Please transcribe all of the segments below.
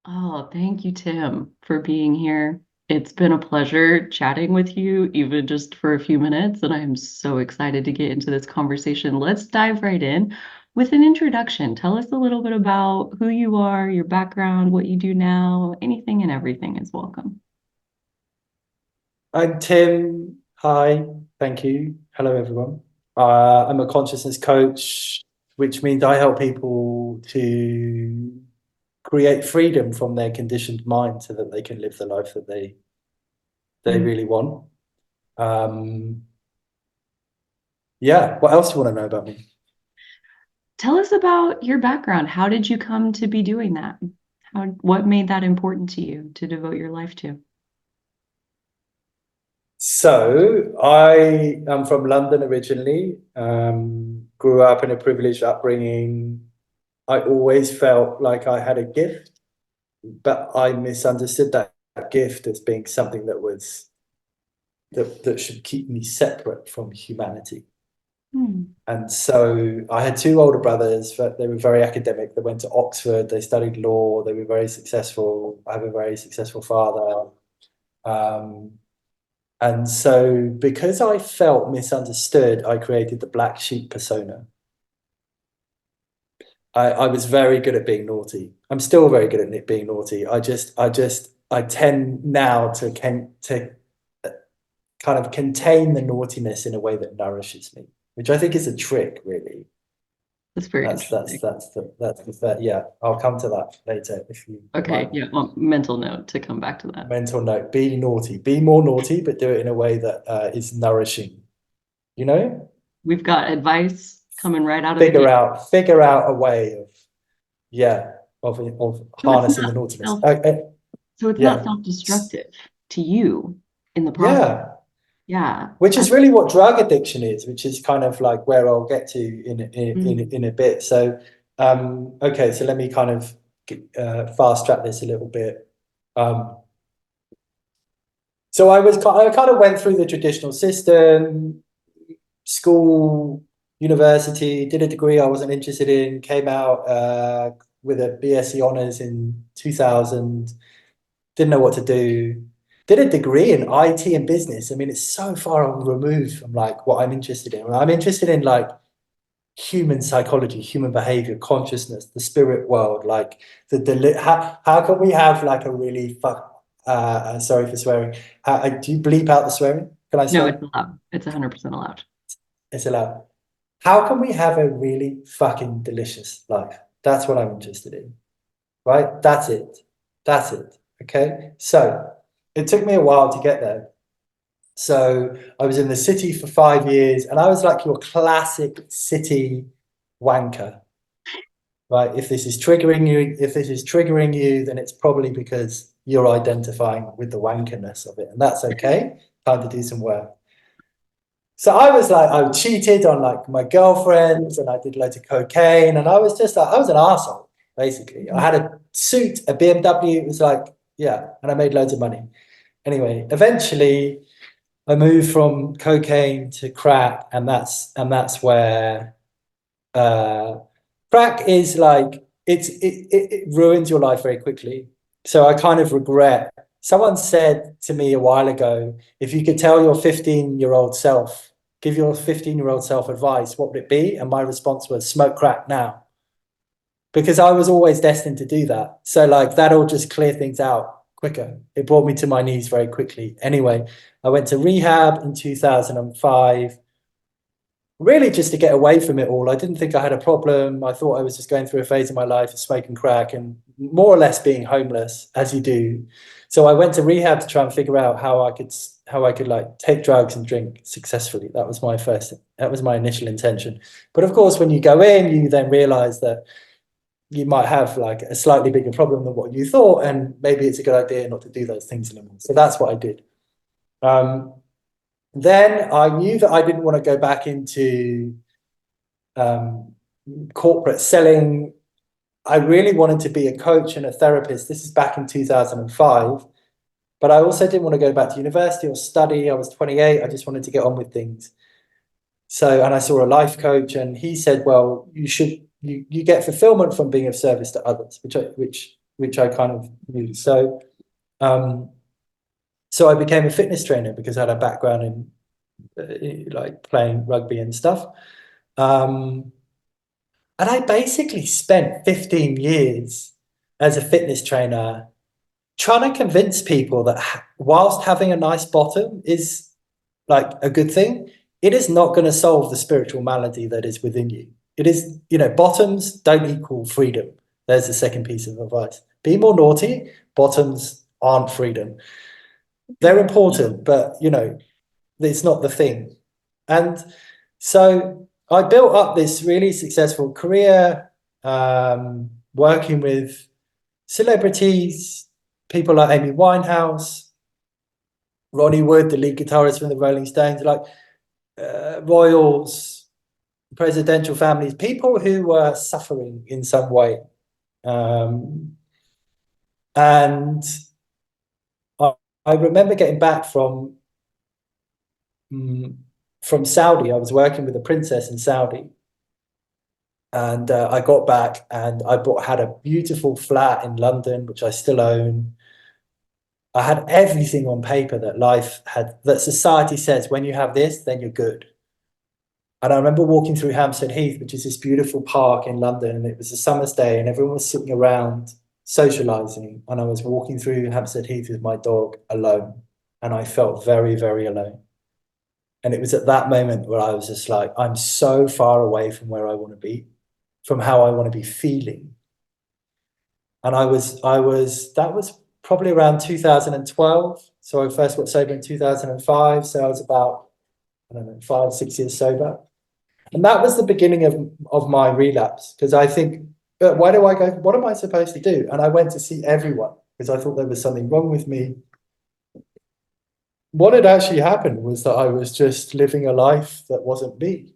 Oh, thank you, Tim, for being here. It's been a pleasure chatting with you, even just for a few minutes, and I am so excited to get into this conversation. Let's dive right in with an introduction. Tell us a little bit about who you are, your background, what you do now. Anything and everything is welcome. I'm Tim. Hi, thank you. Hello, everyone. I'm a consciousness coach, which means I help people to create freedom from their conditioned mind so that they can live the life that they Mm. really want. Um, yeah, what else do you want to know about me? Tell us about your background. How did you come to be doing that? What made that important to you to devote your life to? So, I am from London originally, grew up in a privileged upbringing. I always felt like I had a gift, but I misunderstood that gift as being something that should keep me separate from humanity. Hmm. And so I had two older brothers, but they were very academic. They went to Oxford, they studied law, they were very successful. I have a very successful father. Um, and so because I felt misunderstood, I created the black sheep persona. I was very good at being naughty. I'm still very good at being naughty. I tend now to kind of contain the naughtiness in a way that nourishes me, which I think is a trick, really. That's very That's interesting. that's the that's the fair, yeah. I'll come to that later if you don't Okay, mind. yeah, well, mental note to come back to that. Mental note: be naughty, be more naughty, but do it in a way that is nourishing. You know, We've got advice coming right out of the gate. figure out a way of yeah of So it's harnessing the not naughtiness. self, so it's not Yeah, self-destructive to you in the process. yeah. Yeah. Which I, is really what drug addiction is, which is kind of like where I'll get to mm, in a bit. So, okay, so let me kind of fast track this a little bit. Um, so I kind of went through the traditional system, school, university, did a degree I wasn't interested in, came out with a BSc honors in 2000, didn't know what to do. Did a degree in IT and business. I mean, it's so far removed from like what I'm interested in. I'm interested in like human psychology, human behavior, consciousness, the spirit world. Like how can we have like a really sorry for swearing. Do you bleep out the swearing? Can I no, it's swear? allowed. It's 100% allowed. It's allowed. How can we have a really fucking delicious life? That's what I'm interested in. Right? That's it. That's it. Okay. So it took me a while to get there. So I was in the city for 5 years and I was like your classic city wanker. Right. If this is triggering you, then it's probably because you're identifying with the wankerness of it. And that's okay. Time to do some work. So I was like, I cheated on like my girlfriends and I did loads of cocaine. And I was just like, I was an arsehole, basically. I had a suit, a BMW. It was like, yeah. And I made loads of money. Anyway, eventually I moved from cocaine to crack. And that's where uh, crack is like, it ruins your life very quickly. So I kind of regret. Someone said to me a while ago, if you could tell your 15-year-old self, give your 15-year-old self advice, what would it be? And my response was smoke crack now. Because I was always destined to do that. So like that'll just clear things out quicker. It brought me to my knees very quickly. Anyway, I went to rehab in 2005 really just to get away from it all. I didn't think I had a problem. I thought I was just going through a phase in my life of smoking crack and more or less being homeless, as you do. So I went to rehab to try and figure out how I could like take drugs and drink successfully. That was my initial intention. But of course, when you go in, you then realize that you might have like a slightly bigger problem than what you thought, and maybe it's a good idea not to do those things anymore. So that's what I did. Um, then I knew that I didn't want to go back into um, corporate selling. I really wanted to be a coach and a therapist. This is back in 2005. But I also didn't want to go back to university or study. I was 28. I just wanted to get on with things. So, and I saw a life coach, and he said, "Well, you get fulfillment from being of service to others," which I kind of knew. So I became a fitness trainer because I had a background in like playing rugby and stuff. And I basically spent 15 years as a fitness trainer trying to convince people that whilst having a nice bottom is like a good thing, it is not going to solve the spiritual malady that is within you. It is, bottoms don't equal freedom. There's the second piece of advice. Be more naughty. Bottoms aren't freedom. They're important, but it's not the thing. And so I built up this really successful career, working with celebrities, people like Amy Winehouse, Ronnie Wood, the lead guitarist from the Rolling Stones, like royals, presidential families, people who were suffering in some way. And I remember getting back from Saudi. I was working with a princess in Saudi. And I got back and had a beautiful flat in London, which I still own. I had everything on paper that society says, when you have this, then you're good. And I remember walking through Hampstead Heath, which is this beautiful park in London, and it was a summer's day and everyone was sitting around socializing. And I was walking through Hampstead Heath with my dog alone. And I felt very, very alone. And it was at that moment where I was just like, I'm so far away from where I want to be, from how I want to be feeling. And that was probably around 2012. So I first got sober in 2005. So I was about, I don't know, 5-6 years sober. And that was the beginning of my relapse, because I think, why do I go? What am I supposed to do? And I went to see everyone because I thought there was something wrong with me. What had actually happened was that I was just living a life that wasn't me.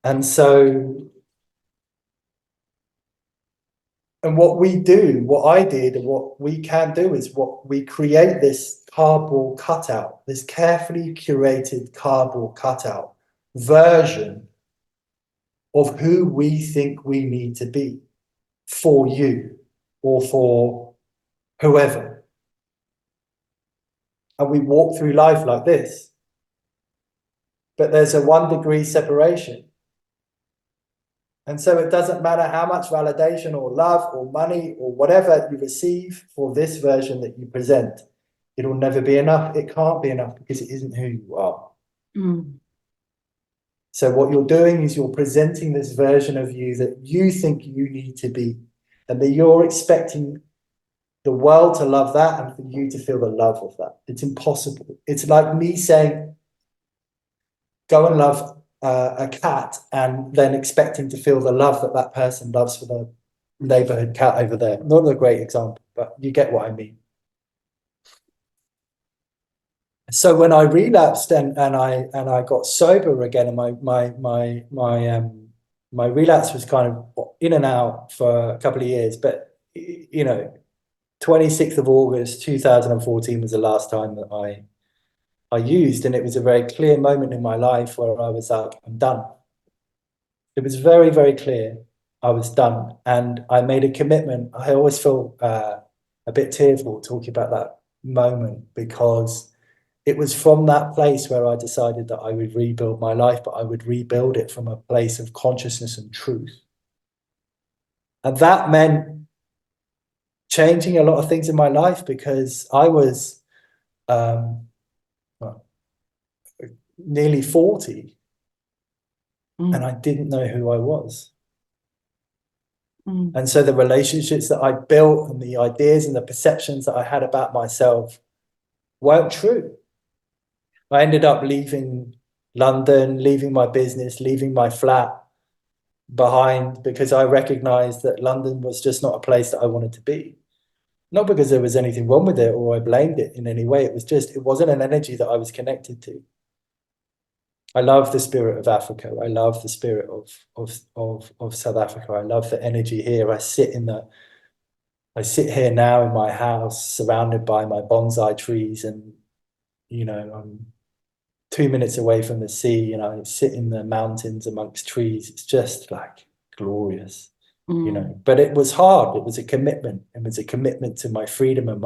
And so, and what I did, and what we can do is we create this cardboard cutout, this carefully curated cardboard cutout version of who we think we need to be for you or for whoever. And we walk through life like this. But there's a 1 degree separation. And so it doesn't matter how much validation or love or money or whatever you receive for this version that you present. It will never be enough. It can't be enough because it isn't who you are. So what you're doing is you're presenting this version of you that you think you need to be, and that you're expecting the world to love that and for you to feel the love of that. It's impossible. It's like me saying, go and love a cat and then expecting to feel the love that person loves for the neighborhood cat over there. Not a great example, but you get what I mean. So when I relapsed and I got sober again, and my relapse was kind of in and out for a couple of years, but 26th of August 2014 was the last time that I used, and it was a very clear moment in my life where I was like, I'm done. It was very, very clear I was done, and I made a commitment. I always feel a bit tearful talking about that moment, because it was from that place where I decided that I would rebuild my life, but I would rebuild it from a place of consciousness and truth. And that meant changing a lot of things in my life, because I was nearly 40 and I didn't know who I was. And so the relationships that I built and the ideas and the perceptions that I had about myself weren't true. I ended up leaving London, leaving my business, leaving my flat behind, because I recognized that London was just not a place that I wanted to be. Not because there was anything wrong with it or I blamed it in any way. It was just, it wasn't an energy that I was connected to. I love the spirit of Africa. I love the spirit of South Africa. I love the energy here. I sit here now in my house, surrounded by my bonsai trees, and I'm 2 minutes away from the sea. I sit in the mountains amongst trees. It's just like glorious. But it was hard. It was a commitment. It was a commitment to my freedom and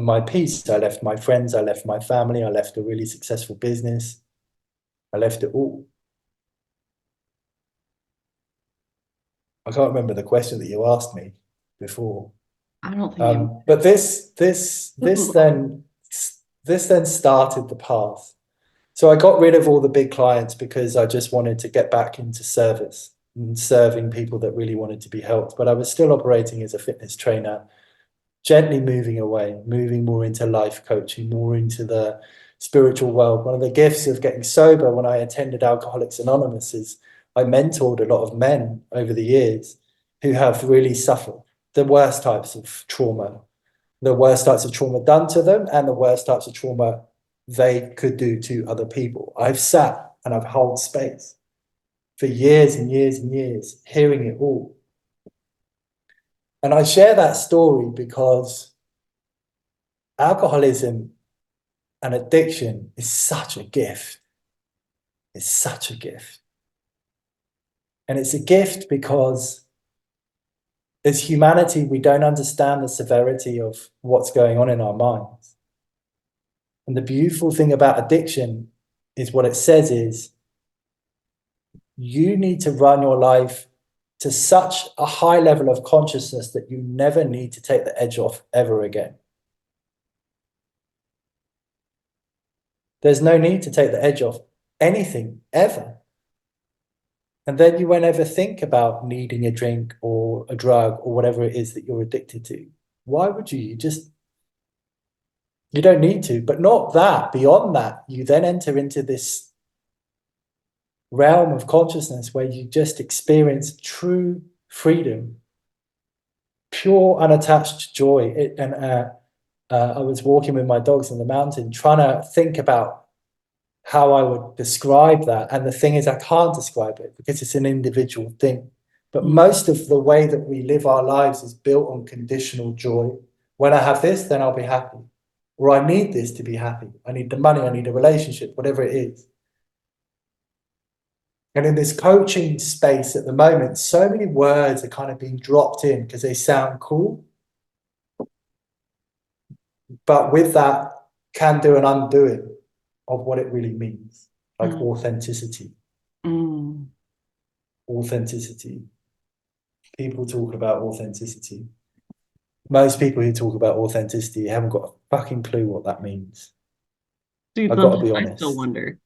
my peace. I left my friends, I left my family, I left a really successful business. I left it all. I can't remember the question that you asked me before. I don't think you. But this then started the path. So I got rid of all the big clients because I just wanted to get back into service and serving people that really wanted to be helped. But I was still operating as a fitness trainer, gently moving away, moving more into life coaching, more into the spiritual world. One of the gifts of getting sober when I attended Alcoholics Anonymous is I mentored a lot of men over the years who have really suffered the worst types of trauma, the worst types of trauma done to them, and the worst types of trauma they could do to other people. I've sat and I've held space for years and years and years, hearing it all. And I share that story because alcoholism and addiction is such a gift. It's such a gift. And it's a gift because as humanity, we don't understand the severity of what's going on in our minds. And the beautiful thing about addiction is what it says is you need to run your life to such a high level of consciousness that you never need to take the edge off ever again. There's no need to take the edge off anything ever. And then you won't ever think about needing a drink or a drug or whatever it is that you're addicted to. Why would you? You don't need to, but not that. Beyond that, you then enter into this realm of consciousness where you just experience true freedom, pure unattached joy. I was walking with my dogs in the mountain trying to think about how I would describe that. And the thing is, I can't describe it because it's an individual thing. But most of the way that we live our lives is built on conditional joy. When I have this, then I'll be happy. Or I need this to be happy. I need the money, I need a relationship, whatever it is. And in this coaching space at the moment, so many words are kind of being dropped in because they sound cool. But with that, can do an undoing of what it really means, like authenticity. Authenticity. People talk about authenticity. Most people who talk about authenticity haven't got a fucking clue what that means. Dude, I've got to be I still honest. wonder.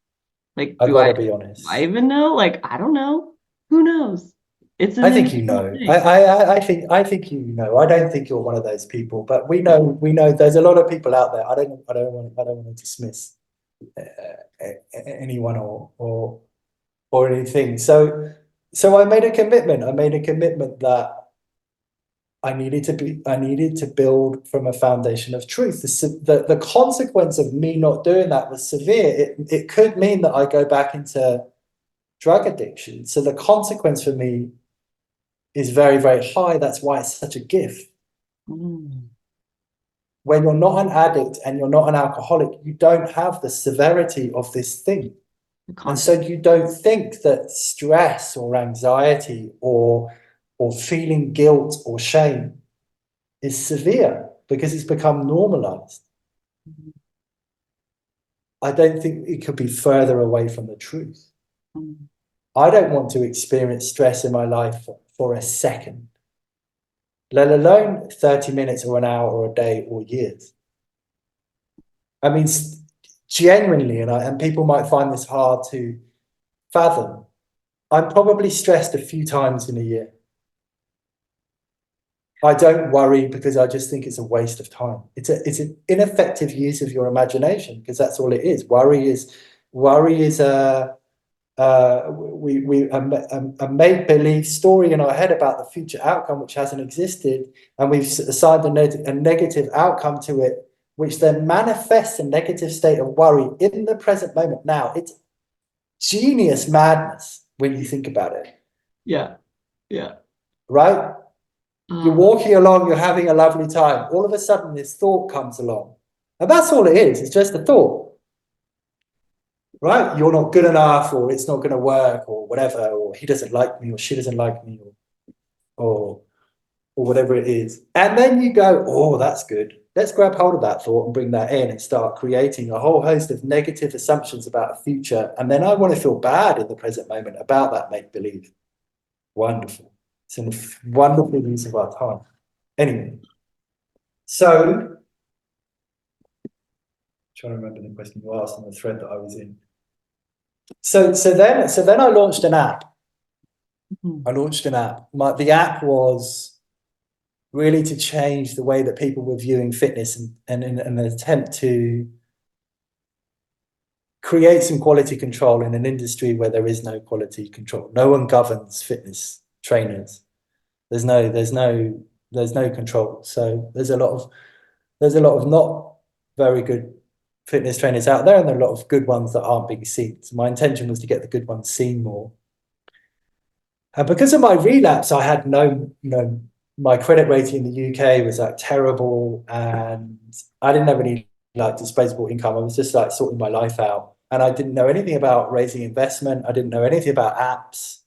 Like, I've got to be honest. do I even know? Like, I don't know. Who knows? It's an I think you individual know. thing. I think you know. I don't think you're one of those people, but we know there's a lot of people out there. I don't want to dismiss anyone or anything. So I made a commitment. I made a commitment that I needed to build from a foundation of truth. The consequence of me not doing that was severe. It could mean that I go back into drug addiction. So the consequence for me is very, very high. That's why it's such a gift. When you're not an addict and you're not an alcoholic, you don't have the severity of this thing. And so you don't think that stress or anxiety or feeling guilt or shame is severe because it's become normalized. I don't think it could be further away from the truth. I don't want to experience stress in my life for a second, let alone 30 minutes or an hour or a day or years. I mean, genuinely, and people might find this hard to fathom, I'm probably stressed a few times in a year. I don't worry because I just think it's a waste of time. It's an ineffective use of your imagination because that's all it is. Worry is a make-believe story in our head about the future outcome which hasn't existed, and we've assigned a negative outcome to it, which then manifests a negative state of worry in the present moment. Now, it's genius madness when you think about it. Yeah. Right? You're walking along, you're having a lovely time. All of a sudden, this thought comes along. And that's all it is. It's just a thought. Right? You're not good enough, or it's not going to work, or whatever, or he doesn't like me, or she doesn't like me, or or whatever it is. And then you go, oh, that's good. Let's grab hold of that thought and bring that in and start creating a whole host of negative assumptions about a future. And then I want to feel bad in the present moment about that make believe. Wonderful. It's a wonderful use of our time. Anyway, so trying to remember the question you asked and the thread that I was in. So then I launched an app. Mhm. I launched an app. The app was really to change the way that people were viewing fitness and in an attempt to create some quality control in an industry where there is no quality control. No one governs fitness trainers. There's no control. So there's a lot of not very good fitness trainers out there, and there are a lot of good ones that aren't being seen. So my intention was to get the good ones seen more. And because of my relapse, I had my credit rating in the UK was like terrible, and I didn't have any like disposable income. I was just like sorting my life out, and I didn't know anything about raising investment. I didn't know anything about apps.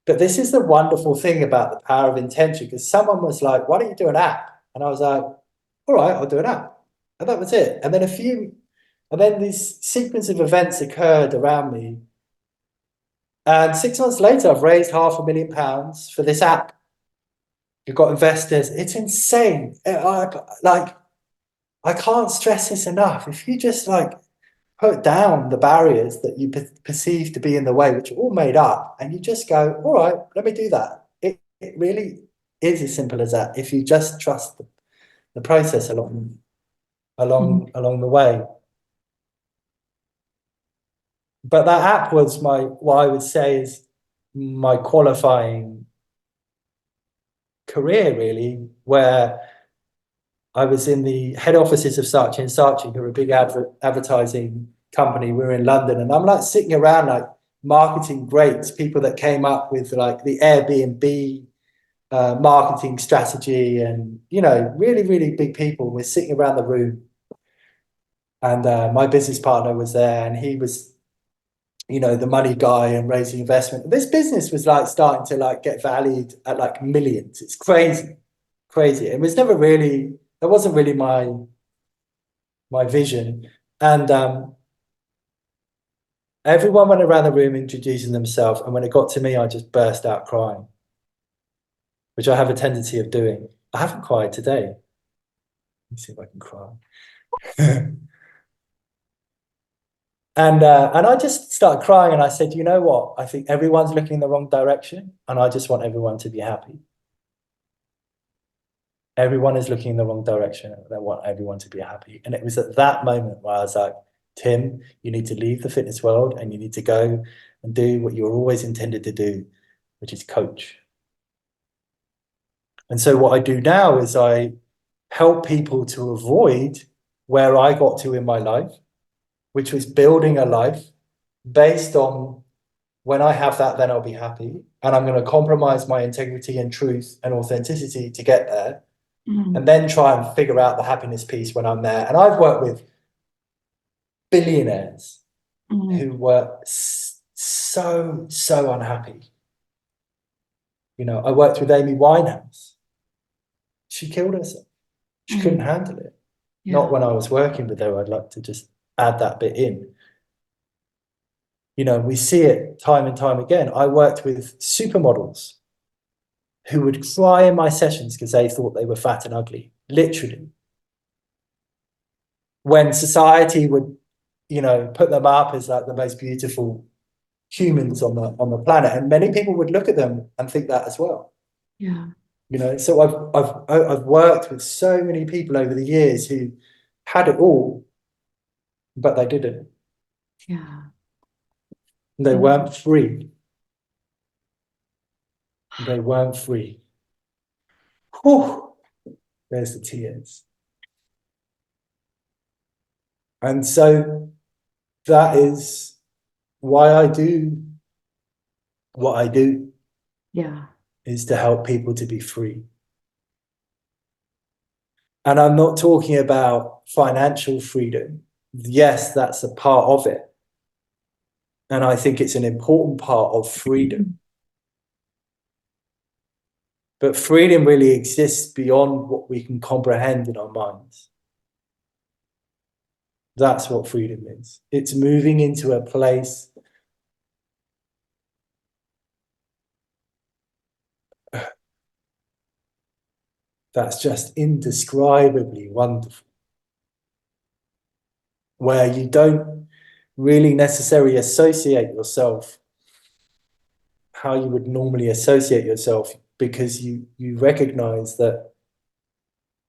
But this is the wonderful thing about the power of intention, because someone was like, "Why don't you do an app?" And I was like, "All right, I'll do an app." And that was it. And then this sequence of events occurred around me. And 6 months later, I've raised £500,000 for this app. You've got investors. It's insane. I can't stress this enough. If you just like put down the barriers that you perceive to be in the way, which are all made up, and you just go, all right, let me do that. It really is as simple as that. If you just trust the process Mhm. along the way. But that app was what I would say is my qualifying career, really, where I was in the head offices of Saatchi and Saatchi, who are a big advertising company. We were in London, and I'm like sitting around like marketing greats, people that came up with like the Airbnb marketing strategy, and really, really big people. We're sitting around the room, and my business partner was there, and he was, the money guy and raising investment. This business was like starting to like get valued at like millions. It's crazy, crazy. It was never really, that wasn't really my vision. And everyone went around the room introducing themselves. And when it got to me, I just burst out crying, which I have a tendency of doing. I haven't cried today. Let me see if I can cry. And I just started crying, and I said, you know what? I think everyone's looking in the wrong direction, and I just want everyone to be happy. Everyone is looking in the wrong direction, and I want everyone to be happy. And it was at that moment where I was like, Tim, you need to leave the fitness world, and you need to go and do what you're always intended to do, which is coach. And so what I do now is I help people to avoid where I got to in my life, which was building a life based on, when I have that, then I'll be happy. And I'm going to compromise my integrity and truth and authenticity to get there, and Mhm. then try and figure out the happiness piece when I'm there. And I've worked with billionaires Mhm. who were so unhappy. I worked with Amy Winehouse. She killed herself. She couldn't Mhm. handle it. Not Yeah. when I was working with her. I'd like to just add that bit in. We see it time and time again. I worked with supermodels who would cry in my sessions because they thought they were fat and ugly, literally. When society would, put them up as like the most beautiful humans on the planet, and many people would look at them and think that as well. Yeah. So I've worked with so many people over the years who had it all, but they didn't. Yeah. They And weren't free. They weren't free. Whew, there's the tears. And so that is why I do what I do, yeah. is to help people to be free. And I'm not talking about financial freedom. Yes, that's a part of it. And I think it's an important part of freedom. But freedom really exists beyond what we can comprehend in our minds. That's what freedom is. It's moving into a place that's just indescribably wonderful, where you don't really necessarily associate yourself how you would normally associate yourself, because you recognize that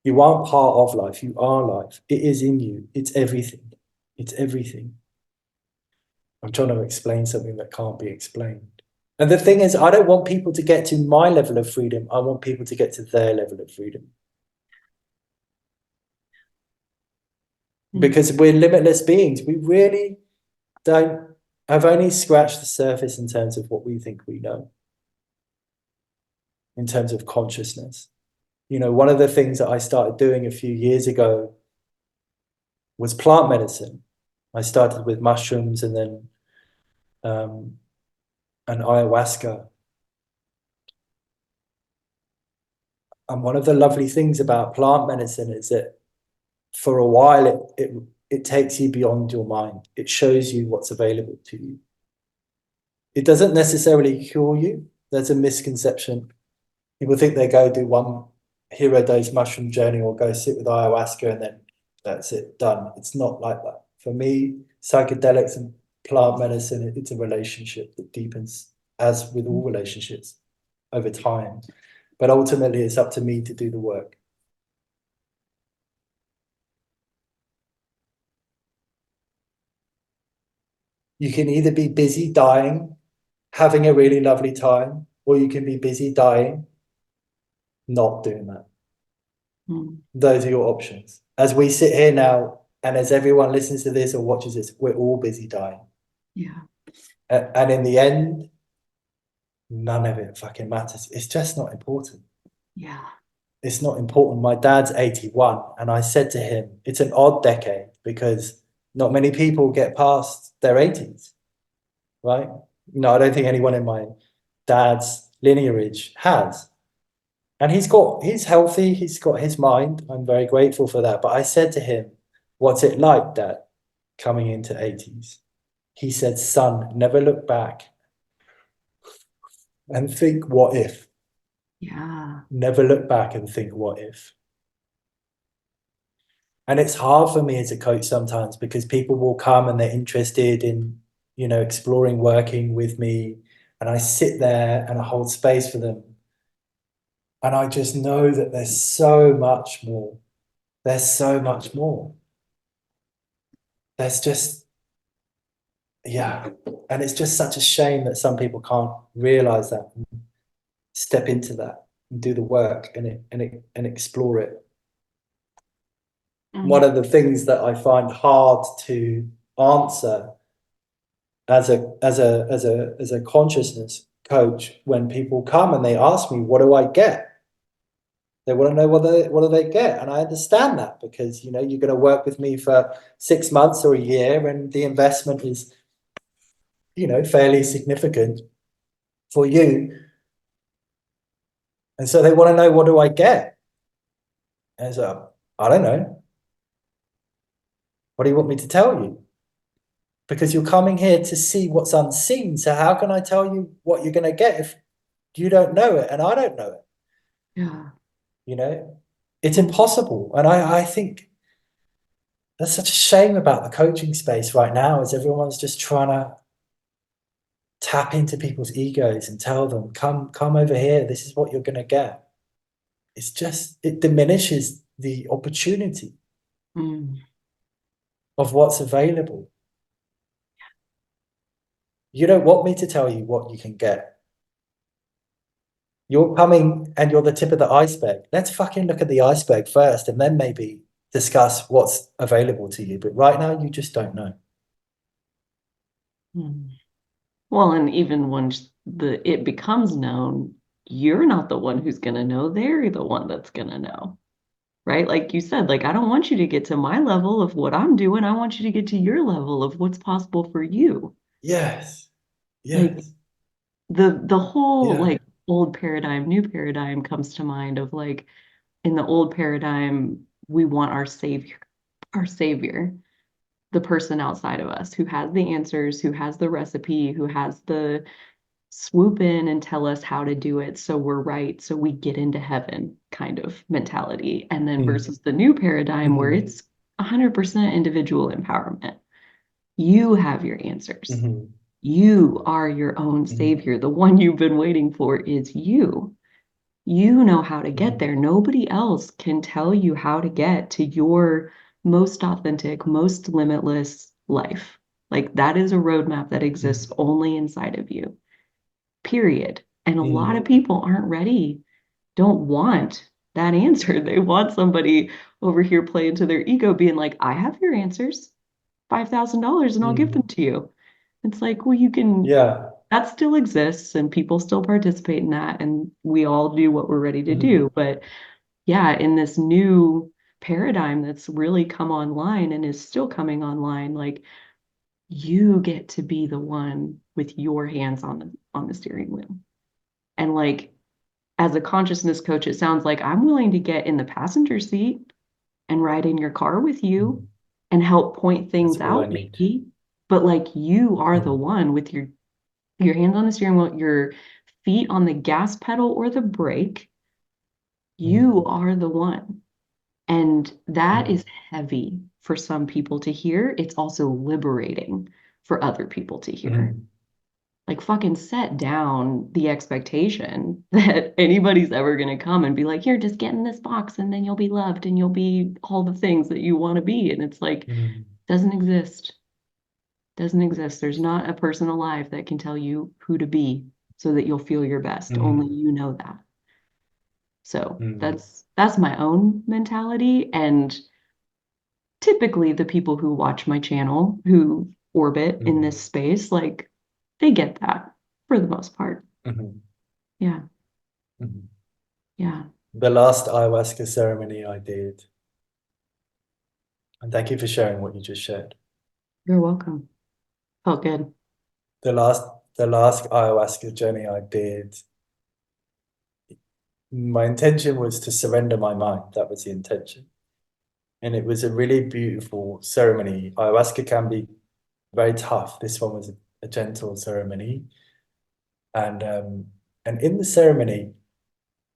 you aren't part of life, you are life. It is in you. It's everything. It's everything. I'm trying to explain something that can't be explained. And the thing is, I don't want people to get to my level of freedom. I want people to get to their level of freedom. Because we're limitless beings. We really don't have only scratched the surface in terms of what we think we know, in terms of consciousness. You know, one of the things that I started doing a few years ago was plant medicine. I started with mushrooms and then an ayahuasca. And one of the lovely things about plant medicine is that for a while it takes you beyond your mind. It shows you what's available to you. It doesn't necessarily cure you. There's a misconception. People think they go do one hero dose mushroom journey or go sit with ayahuasca and then that's it, done. It's not like that. For me, psychedelics and plant medicine, it's a relationship that deepens, as with all relationships, over time. But ultimately, it's up to me to do the work. You can either be busy dying, having a really lovely time, or you can be busy dying, not doing that. Those are your options. As we sit here now, and as everyone listens to this or watches this, we're all busy dying. Yeah. And in the end, none of it fucking matters. It's just not important. Yeah. It's not important. My dad's 81, and I said to him, it's an odd decade because not many people get past their 80s, right? No, I don't think anyone in my dad's lineage has. And he's healthy, he's got his mind. I'm very grateful for that. But I said to him, what's it like, Dad, coming into 80s? He said, son, never look back and think, what if? Yeah. Never look back and think, what if? And it's hard for me as a coach sometimes because people will come and they're interested in, you know, exploring working with me. And I sit there and I hold space for them. And I just know that there's so much more. There's so much more. There's just, yeah. And it's just such a shame that some people can't realize that and step into that and do the work and explore it. One of the things that I find hard to answer as a consciousness coach, when people come and they ask me, what do I get? They want to know what do they get? And I understand that because, you know, you're going to work with me for 6 months or a year and the investment is, you know, fairly significant for you. And so they want to know, what do I get? And so, I don't know. What do you want me to tell you? Because you're coming here to see what's unseen. So how can I tell you what you're going to get if you don't know it and I don't know it? Yeah. You know, it's impossible. And I think that's such a shame about the coaching space right now, is everyone's just trying to tap into people's egos and tell them, come over here. This is what you're going to get. It's just, it diminishes the opportunity of what's available. You don't want me to tell you what you can get. You're coming and you're the tip of the iceberg. Let's fucking look at the iceberg first and then maybe discuss what's available to you. But right now, you just don't know. Well, and even once it becomes known, you're not the one who's going to know. They're the one that's going to know. Right? Like you said, like, I don't want you to get to my level of what I'm doing. I want you to get to your level of what's possible for you. Yes. Like Yes. the whole Yeah. like old paradigm, new paradigm comes to mind of like in the old paradigm, we want our savior, the person outside of us who has the answers, who has the recipe, who has the swoop in and tell us how to do it so we're right, so we get into heaven kind of mentality. And then Mm. versus the new paradigm where Mhm. it's 100% individual empowerment. You have your answers. Mhm. You are your own Mhm. savior. The one you've been waiting for is you. You know how to get Mhm. there. Nobody else can tell you how to get to your most authentic, most limitless life. Like that is a roadmap that exists Mhm. only inside of you, period. And a lot Mhm. of people aren't ready, don't want that answer. They want somebody over here playing to their ego, being like, I have your answers, $5,000 and I'll give them Mhm. to you. It's like, well, you can, Yeah. that still exists and people still participate in that. And we all do what we're ready to Mhm. do. But yeah, in this new paradigm that's really come online and is still coming online, like you get to be the one with your hands on the steering wheel. And like as a consciousness coach, it sounds like I'm willing to get in the passenger seat and ride in your car with you Mhm. and help point That's things all I out, need. maybe. But like you are the Mhm. one with your hands on the steering wheel, your feet on the gas pedal or the brake. You Mhm. are the one. And that is Mhm. heavy for some people to hear. It's also liberating for other people to hear. Mhm. Like fucking set down the expectation that anybody's ever going to come and be like, here, just get in this box and then you'll be loved and you'll be all the things that you want to be. And it's like, Mhm. doesn't exist. Doesn't exist. There's not a person alive that can tell you who to be so that you'll feel your best. Only Mhm. you know that. So Mhm. that's my own mentality. And typically the people who watch my channel who orbit in this Mhm. space, like they get that for the most part. Mhm. Yeah. Mhm. Yeah. The last ayahuasca ceremony I did, and thank you for sharing what you just shared. You're welcome. Felt good. The last, the last ayahuasca journey I did, my intention was to surrender my mind. That was the intention. And it was a really beautiful ceremony. Ayahuasca can be very tough. This one was a gentle ceremony. And um, and in the ceremony,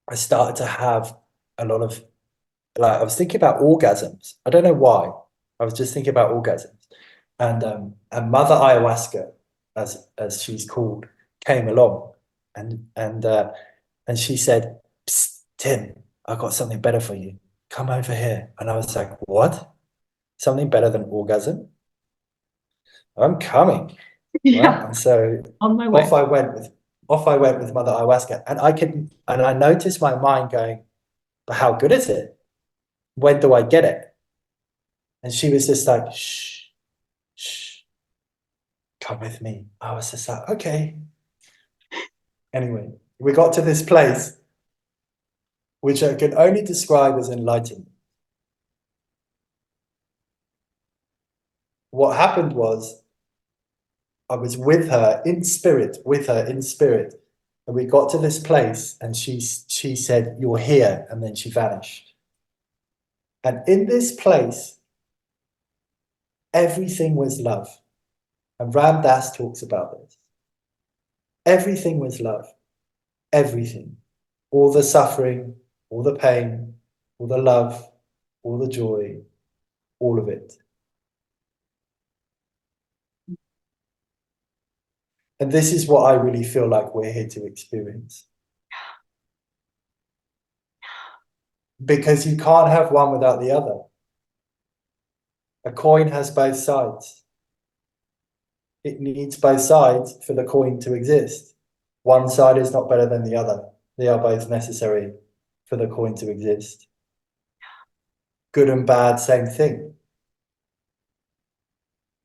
I started to have a lot of like I was thinking about orgasms. I don't know why. I was just thinking about orgasms. And Mother Ayahuasca, as she's called, came along and she said, Psst, Tim, I've got something better for you. Come over here. And I was like, what? Something better than orgasm? I'm coming. Right. Yeah. And so On my off way. I went with off I went with Mother Ayahuasca. And I noticed my mind going, but how good is it? When do I get it? And she was just like, shh, shh, come with me. I was just like, okay. Anyway, we got to this place, which I can only describe as enlightenment. What happened was I was with her in spirit, And we got to this place and she said, you're here. And then she vanished. And in this place, everything was love. And Ram Dass talks about this. Everything was love. Everything. All the suffering, all the pain, all the love, all the joy, all of it. And this is what I really feel like we're here to experience. Because you can't have one without the other. A coin has both sides. It needs both sides for the coin to exist. One side is not better than the other. They are both necessary for the coin to exist. Good and bad, same thing.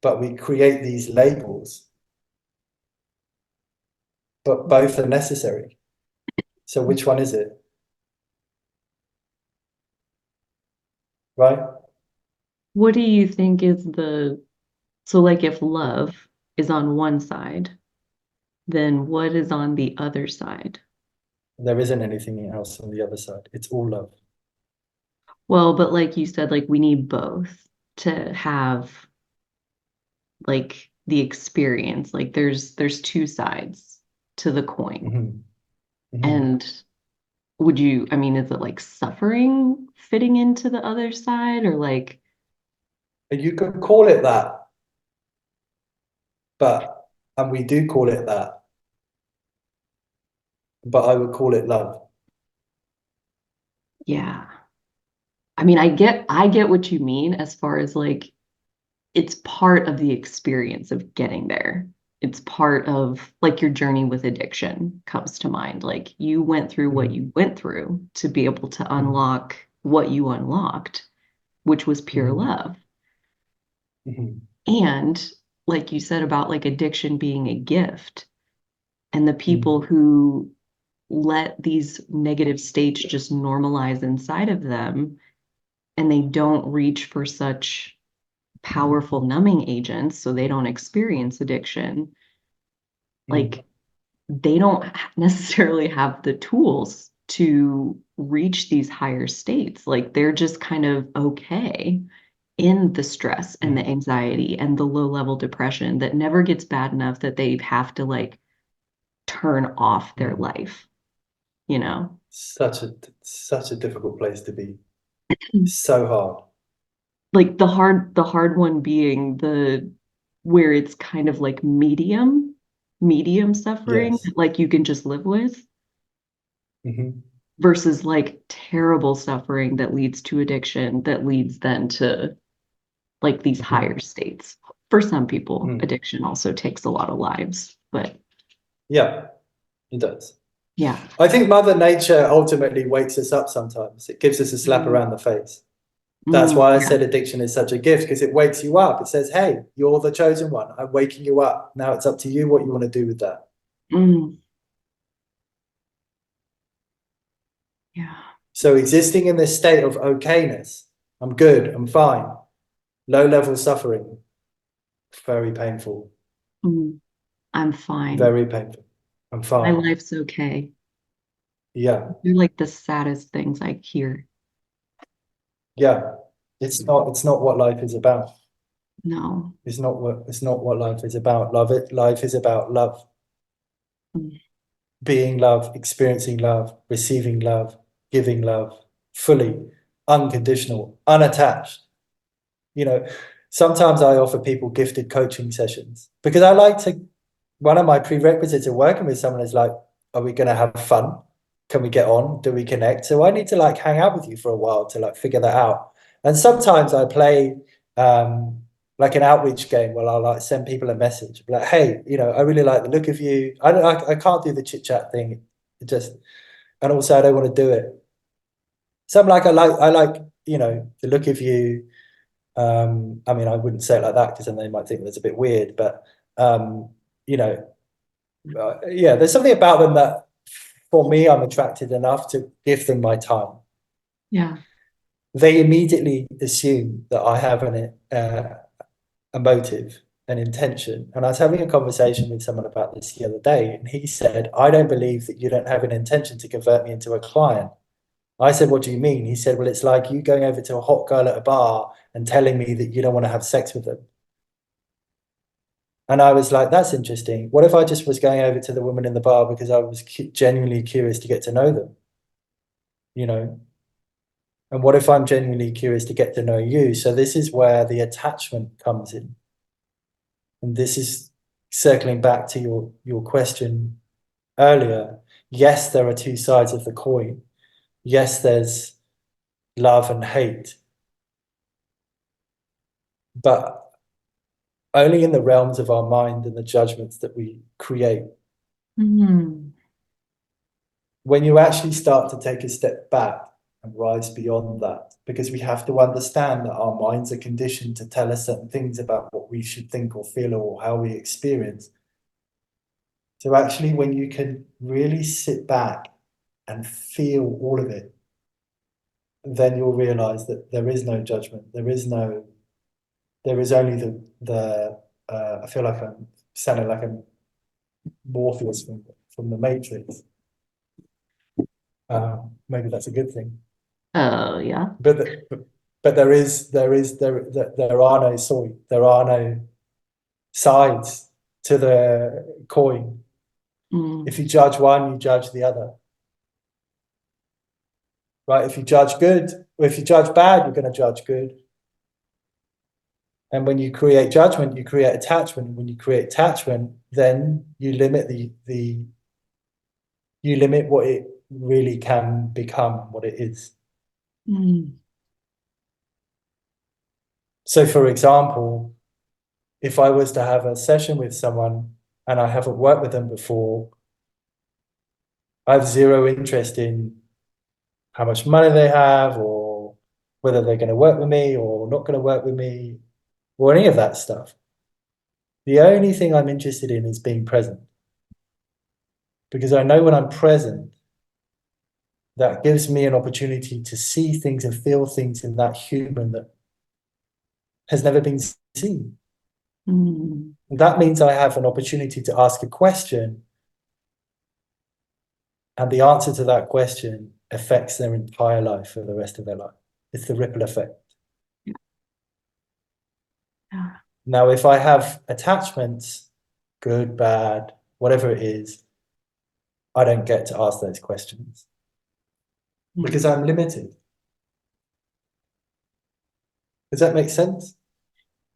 But we create these labels, but both are necessary. So which one is it? Right? What do you think is so like if love is on one side, then what is on the other side? There isn't anything else on the other side. It's all love. Well, but like you said, like we need both to have like the experience. Like there's two sides to the coin. Hmm. Hmm. And would you, I mean, is it like suffering fitting into the other side or like, You could call it that, but, and we do call it that, but I would call it love. yeah. I mean, I get what you mean as far as like it's part of the experience of getting there. It's part of like your journey with addiction comes to mind. Like you went through what Hmm. you went through to be able to Hmm. unlock what you unlocked, which was pure Hmm. love. Hmm. And like you said about like addiction being a gift and the Hmm. people who let these negative states just normalize inside of them and they don't reach for such powerful numbing agents so they don't experience addiction, Hmm. like they don't necessarily have the tools to reach these higher states. Like they're just kind of okay in the stress and the Hmm. anxiety and the low level depression that never gets bad enough that they have to like turn off their Hmm. life, you know? Such a difficult place to be. So hard. Like the hard one being the where it's kind of like medium suffering Yes. like you can just live with Hmm. versus like terrible suffering that leads to addiction that leads then to like these Hmm. higher states. For some people, Hmm. addiction also takes a lot of lives, but Yeah, it does. yeah. I think Mother Nature ultimately wakes us up sometimes. It gives us a slap Mm, around the face. That's why I yeah. said addiction is such a gift, because it wakes you up. It says, hey, you're the chosen one. I'm waking you up. Now it's up to you what you want to do with that. Mm, yeah. So existing in this state of okayness, I'm good, I'm fine, low level suffering, very painful, Mm, I'm fine. very painful. I'm My fine. life's okay. Yeah, They're like the saddest things I hear. yeah. It's not what life is about. No. It's not what life is about. Life is about love. Mm, Being love, experiencing love, receiving love, giving love, fully, unconditional, unattached. You know, sometimes I offer people gifted coaching sessions because I like to. One of my prerequisites of working with someone is like, are we going to have fun? Can we get on? Do we connect? So I need to like hang out with you for a while to like figure that out. And sometimes I play like an outreach game where I'll like send people a message like, hey, I really like the look of you. I can't do the chit chat thing. It just, and also I don't want to do it. So I'm like, I like, the look of you. I mean, I wouldn't say it like that because then they might think that's a bit weird, but um, you know, yeah, there's something about them that for me, I'm attracted enough to give them my time. yeah. They immediately assume that I have a motive, an intention. And I was having a conversation with someone about this the other day, and he said, I don't believe that you don't have an intention to convert me into a client. I said, what do you mean? He said, well, it's like you going over to a hot girl at a bar and telling me that you don't want to have sex with them. And I was like, that's interesting. What if I just was going over to the woman in the bar because I was genuinely curious to get to know them, you know? And what if I'm genuinely curious to get to know you? So this is where the attachment comes in. And this is circling back to your question earlier. Yes, there are two sides of the coin. Yes, there's love and hate, but only in the realms of our mind and the judgments that we create. Mm, When you actually start to take a step back and rise beyond that, because we have to understand that our minds are conditioned to tell us certain things about what we should think or feel or how we experience. So actually, when you can really sit back and feel all of it, then you'll realize that there is no judgment. There is only I feel like I'm sounding like a Morpheus from the Matrix. Maybe that's a good thing. Oh, yeah. But there are no there are no sides to the coin. Mm, If you judge one, you judge the other. Right? If you judge good, or if you judge bad, you're going to judge good. And when you create judgment, you create attachment. When you create attachment, then you limit you limit what it really can become, what it is. mm, So, for example, if I was to have a session with someone and I haven't worked with them before, I have zero interest in how much money they have or whether they're going to work with me or not going to work with me or any of that stuff. The only thing I'm interested in is being present, because I know when I'm present, that gives me an opportunity to see things and feel things in that human that has never been seen. mm. And that means I have an opportunity to ask a question, and the answer to that question affects their entire life for the rest of their life. It's the ripple effect. Yeah. Now, if I have attachments, good, bad, whatever it is, I don't get to ask those questions because Mm. I'm limited. Does that make sense?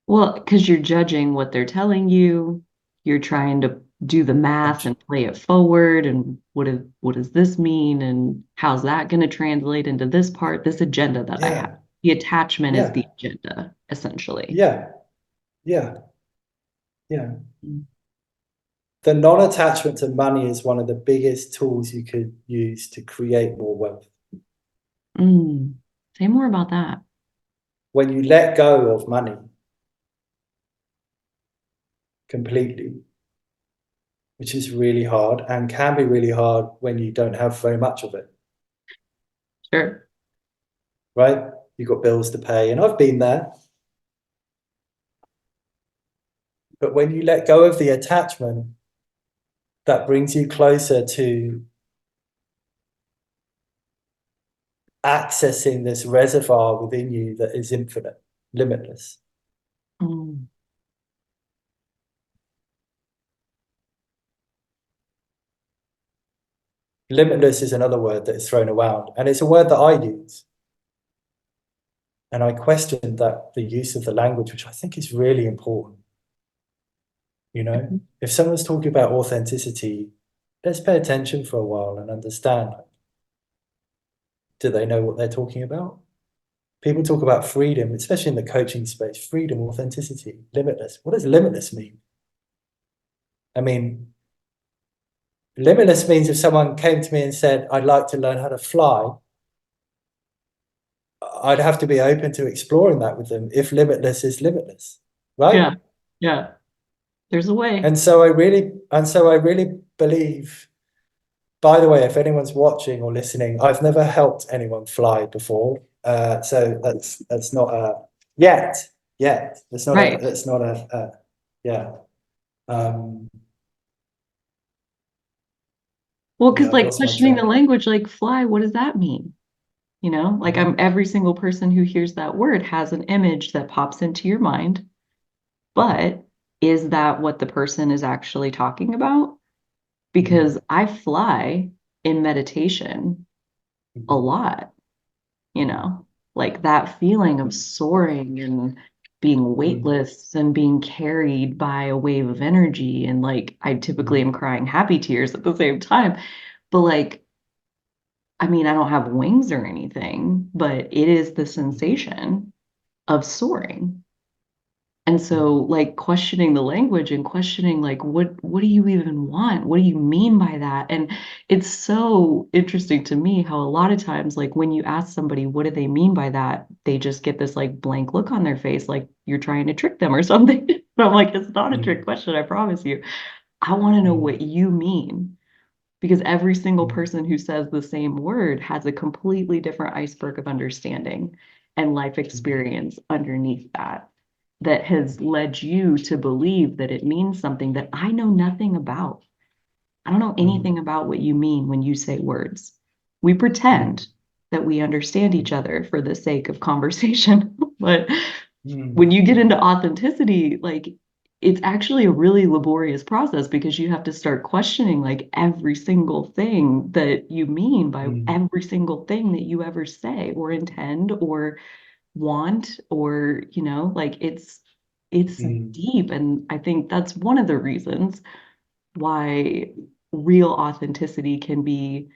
Well, because you're judging what they're telling you, you're trying to do the I'm, math and play it forward, and what does this mean, and how's that going to translate into this part, this agenda that I have? yeah, The attachment is the yeah, agenda, essentially. yeah, yeah, yeah. Mm. The non-attachment to money is one of the biggest tools you could use to create more wealth. Mm. Say more about that. When you let go of money completely, which is really hard and can be really hard when you don't have very much of it, Sure. right? You've got bills to pay, and I've been there. But when you let go of the attachment, that brings you closer to accessing this reservoir within you that is infinite, limitless. Mm. Limitless is another word that is thrown around, and it's a word that I use. And I questioned that the use of the language, which I think is really important. You know, Mhm. if someone's talking about authenticity, let's pay attention for a while and understand, do they know what they're talking about? People talk about freedom, especially in the coaching space, freedom, authenticity, limitless. What does limitless mean? I mean, limitless means if someone came to me and said, I'd like to learn how to fly, I'd have to be open to exploring that with them if limitless is limitless, right? Yeah. Yeah. There's a way. And so I really believe, by the way, if anyone's watching or listening, I've never helped anyone fly before. So that's not a yet. Right. That's not yeah. Um, Well, because yeah, I've like lost my questioning train. the language, like fly, what does that mean? You know, like I'm Mhm, every single person who hears that word has an image that pops into your mind, mhm, but is that what the person is actually talking about? mhm, Because I fly in meditation a mhm, lot, you mhm, know, like that feeling of soaring and being mhm, weightless and being carried by a wave of energy. And like I typically mhm, am crying happy tears at the same time. But like, I mean, I don't have wings or anything, but it is the sensation of soaring. And so mhm, like questioning the language and questioning like what do you even want? What do you mean by that? And it's so interesting to me how a lot of times like when you ask somebody what do they mean by that, they just get this like blank look on their face like you're trying to trick them or something. But I'm like, it's not a trick mhm, question, I promise you. I want to know mhm, what you mean because every single mhm, person who says the same word has a completely different iceberg of understanding and life mhm, experience underneath that that has led you to believe that it means something that I know nothing about. I don't know mhm, anything about what you mean when you say words. We pretend mm, that we understand each other for the sake of conversation. But when mm, you get into authenticity, like it's actually a really laborious process because you have to start questioning like every single thing that you mean by mm, every single thing that you ever say or intend or want or, like it's mm. deep. And I think that's one of the reasons why real authenticity can be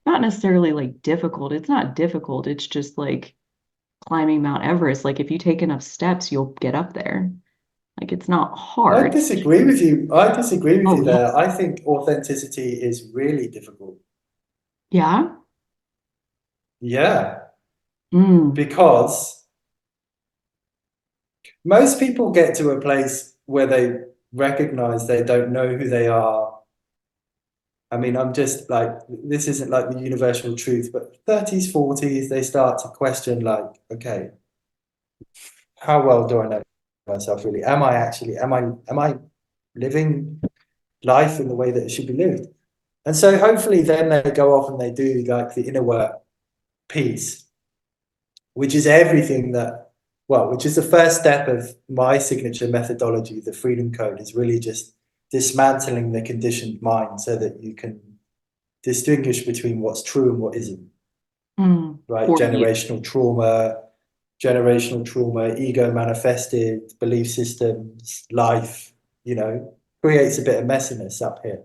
not necessarily like difficult. It's not difficult. It's just like climbing Mount Everest. Like if you take enough steps, you'll get up there. Like it's not I hard. disagree with you. I disagree with Oh you yeah. there. I think authenticity is really difficult. Yeah. Yeah, Mm. because most people get to a place where they recognize they don't know who they are. I mean, I'm just like, this isn't like the universal truth, but 30s, 40s, they start to question, like, okay, how well do I know myself really? Am I living life in the way that it should be lived? And so hopefully then they go off and they do like the inner work piece, which is everything that, well, which is the first step of my signature methodology, the Freedom Code, is really just dismantling the conditioned mind so that you can distinguish between what's true and what isn't, Mm. right? For you. Generational trauma, ego manifested, belief systems, life, creates a bit of messiness up here.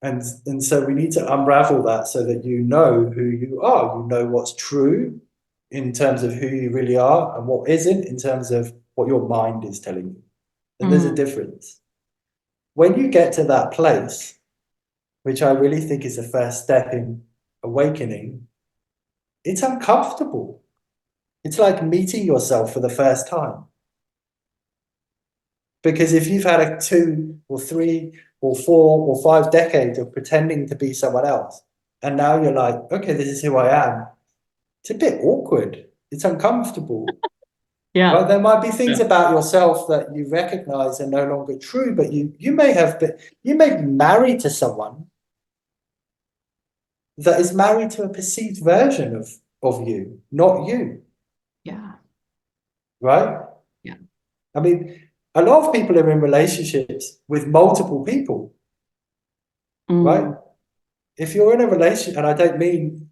And so we need to unravel that so that you know who you are. You know what's true in terms of who you really are and what isn't in terms of what your mind is telling you. And there's a Mm. difference. When you get to that place, which I really think is the first step in awakening, it's uncomfortable. It's like meeting yourself for the first time. Because if you've had a 2 or 3 or 4 or 5 decades of pretending to be someone else, and now you're like, okay, this is who I am, it's a bit awkward. It's uncomfortable. Yeah. Right? There might be things Yeah. about yourself that you recognize are no longer true, but you may be married to someone that is married to a perceived version of you, not you. Yeah. Right? Yeah. I mean, a lot of people are in relationships with multiple people, right? Mm. If you're in a relationship, and I don't mean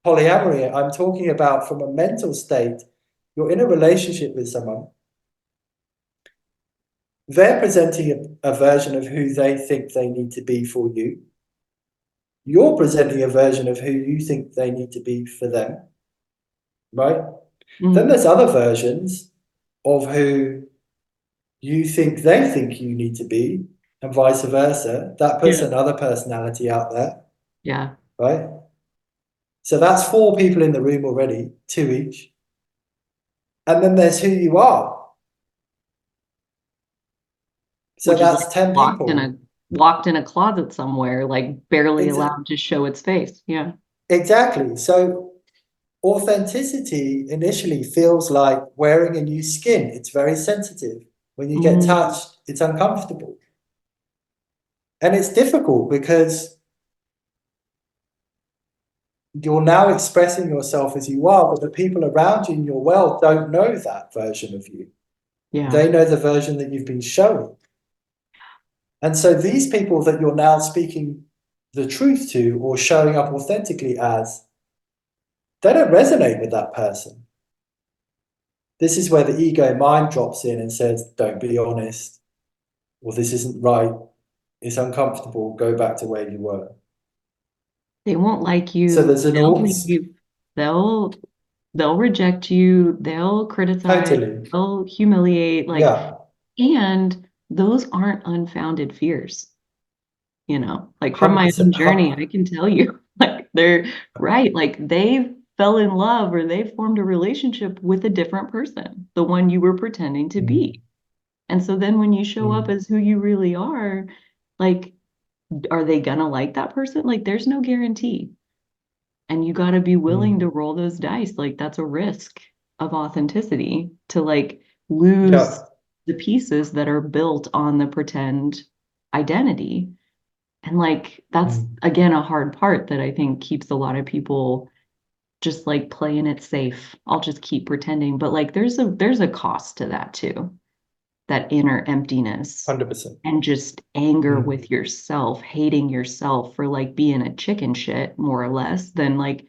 polyamory, I'm talking about from a mental state, you're in a relationship with someone, they're presenting a version of who they think they need to be for you. You're presenting a version of who you think they need to be for them, right? Then Mm. there's other versions of who you think they think you need to be, and vice versa. That puts Yeah. another personality out there, Yeah. right? So that's 4 people in the room already, 2 each. And then there's who you are. So Which is like that's 10 people. locked in a closet somewhere, like barely It's allowed to show its face. Yeah. exactly. So authenticity initially feels like wearing a new skin. It's very sensitive. When you get Mm. touched, it's uncomfortable. And it's difficult because you're now expressing yourself as you are, but the people around you in your world don't know that version of you. Yeah. They know the version that you've been showing. And so these people that you're now speaking the truth to or showing up authentically as, they don't resonate with that person. This is where the ego mind drops in and says, don't be honest, or this isn't right, it's uncomfortable, go back to where you were. They won't like So you. there's an They'll all leave. They'll they'll reject you. They'll criticize. totally, They'll humiliate. Like, yeah, and those aren't unfounded fears. Like from my own 100%. journey, I can tell you, like they're right. Like they fell in love or they formed a relationship with a different person, the one you were pretending to Mm, be. And so then when you show up mm, as who you really are, like, are they gonna like that person? Like, there's no guarantee. And you got to be willing mm. to roll those dice. Like, that's a risk of authenticity to like lose Yeah, the pieces that are built on the pretend identity. And like that's Mm. again a hard part that I think keeps a lot of people just like playing it safe. I'll just keep pretending. But like there's a cost to that too. That inner emptiness 100%. and just anger Mm. with yourself, hating yourself for like being a chicken shit, more or less, then like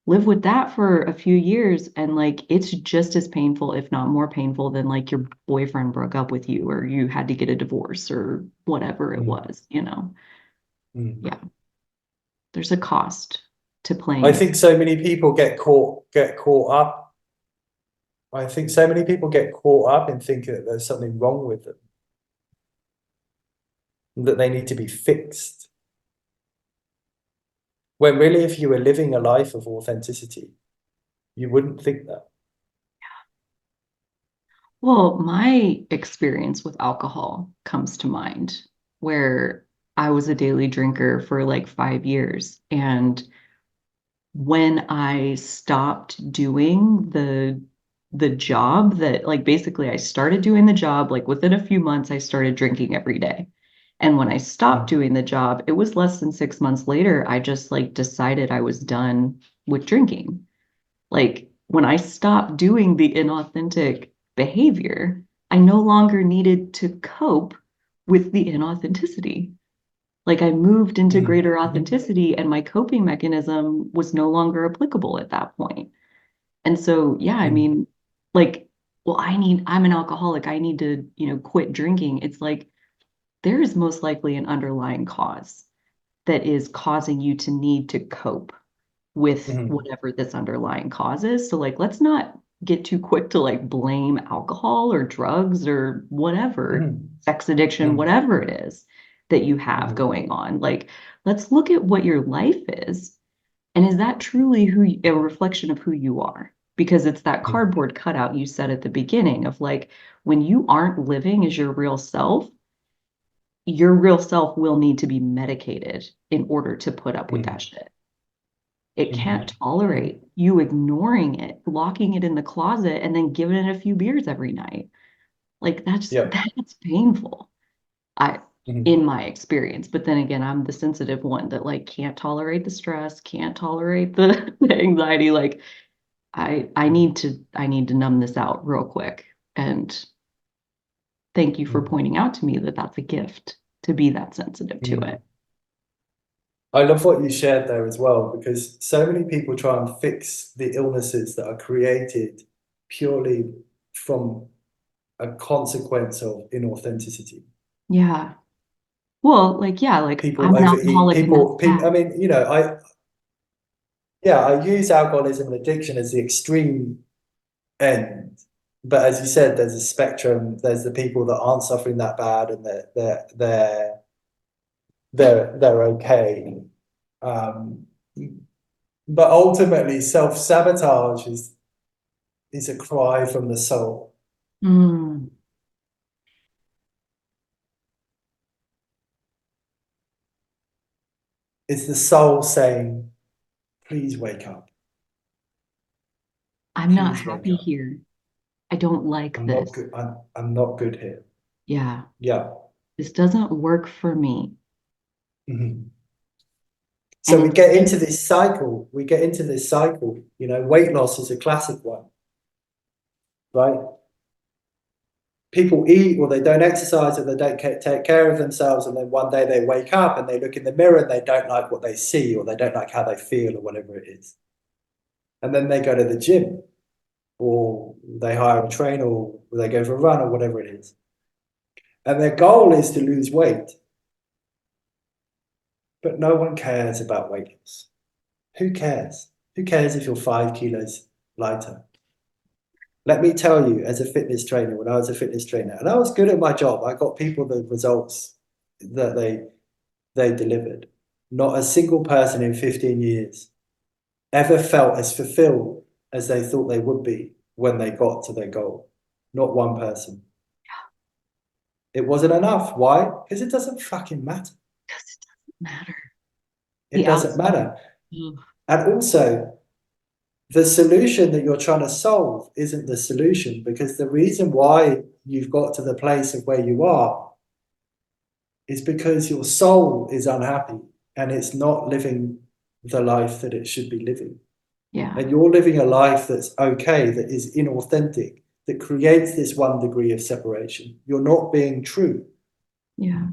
live with that for a few years. And like it's just as painful, if not more painful, than like your boyfriend broke up with you or you had to get a divorce or whatever it Mm. was, you know? Mm. Yeah, there's a cost to I playing it. think so many people get caught up. I think so many people get caught up in thinking that there's something wrong with them, that they need to be fixed. When really, if you were living a life of authenticity, you wouldn't think that. Well, my experience with alcohol comes to mind where I was a daily drinker for like 5 years. And when I stopped doing the job that like basically I started doing the job, like within a few months, I started drinking every day. And when I stopped Mm. doing the job, it was less than 6 months later, I just like decided I was done with drinking. Like when I stopped doing the inauthentic behavior, I no longer needed to cope with the inauthenticity. Like I moved into Mm. greater Mhm. authenticity and my coping mechanism was no longer applicable at that point. And so, yeah, I Mm. mean, like, well, I'm an alcoholic. I need to, quit drinking. It's like there is most likely an underlying cause that is causing you to need to cope with Mm. whatever this underlying cause is. So like let's not get too quick to like blame alcohol or drugs or whatever, Mm. sex addiction, Mm. whatever it is that you have Mm. going on. Like let's look at what your life is. And is that truly a reflection of who you are? Because it's that Mm. cardboard cutout you said at the beginning of like when you aren't living as your real self will need to be medicated in order to put up with that Mm. shit. It can't Mhm. Mhm. tolerate you ignoring it, locking it in the closet, and then giving it a few beers every night. Like Yep. that's painful. I Mhm. in my experience. But then again, I'm the sensitive one that like can't tolerate the stress, can't tolerate the anxiety. Like I need to numb this out real quick. And thank you for Mm. pointing out to me that that's a gift to be that sensitive to Mm. it. I love what you shared there as well, because so many people try and fix the illnesses that are created purely from a consequence of inauthenticity. Yeah. Well, like yeah, like People I'm an overeat, alcoholic and that's I bad. mean, I use alcoholism and addiction as the extreme end. But as you said, there's a spectrum. There's the people that aren't suffering that bad and they're okay. Um, but ultimately, self-sabotage is a cry from the soul. Mm. It's the soul saying, please wake up. I'm not Please wake happy up. here. I don't like I'm not this. good. I'm not good here. Yeah, Yeah. this doesn't work for me. Mhm. So And we it's get been, into this cycle. We get into this cycle. Weight loss is a classic one, right? People eat or they don't exercise or they don't take care of themselves, and then one day they wake up and they look in the mirror and they don't like what they see or they don't like how they feel or whatever it is. And then they go to the gym or they hire a trainer or they go for a run or whatever it is. And their goal is to lose weight, but no one cares about weight loss. Who cares? Who cares if you're 5 kilos lighter? Let me tell you, as a fitness trainer, when I was a fitness trainer, and I was good at my job, I got people the results that they delivered. Not a single person in 15 years ever felt as fulfilled as they thought they would be when they got to their goal. Not one person. It wasn't enough. Why? Because it doesn't fucking matter. because it doesn't matter. It The doesn't outside. matter. Ugh. And also, the solution that you're trying to solve isn't the solution, because the reason why you've got to the place of where you are It's because your soul is unhappy and it's not living the life that it should be living. Yeah. And you're living a life that's okay, that is inauthentic, that creates this 1 degree of separation. You're not being true. Yeah.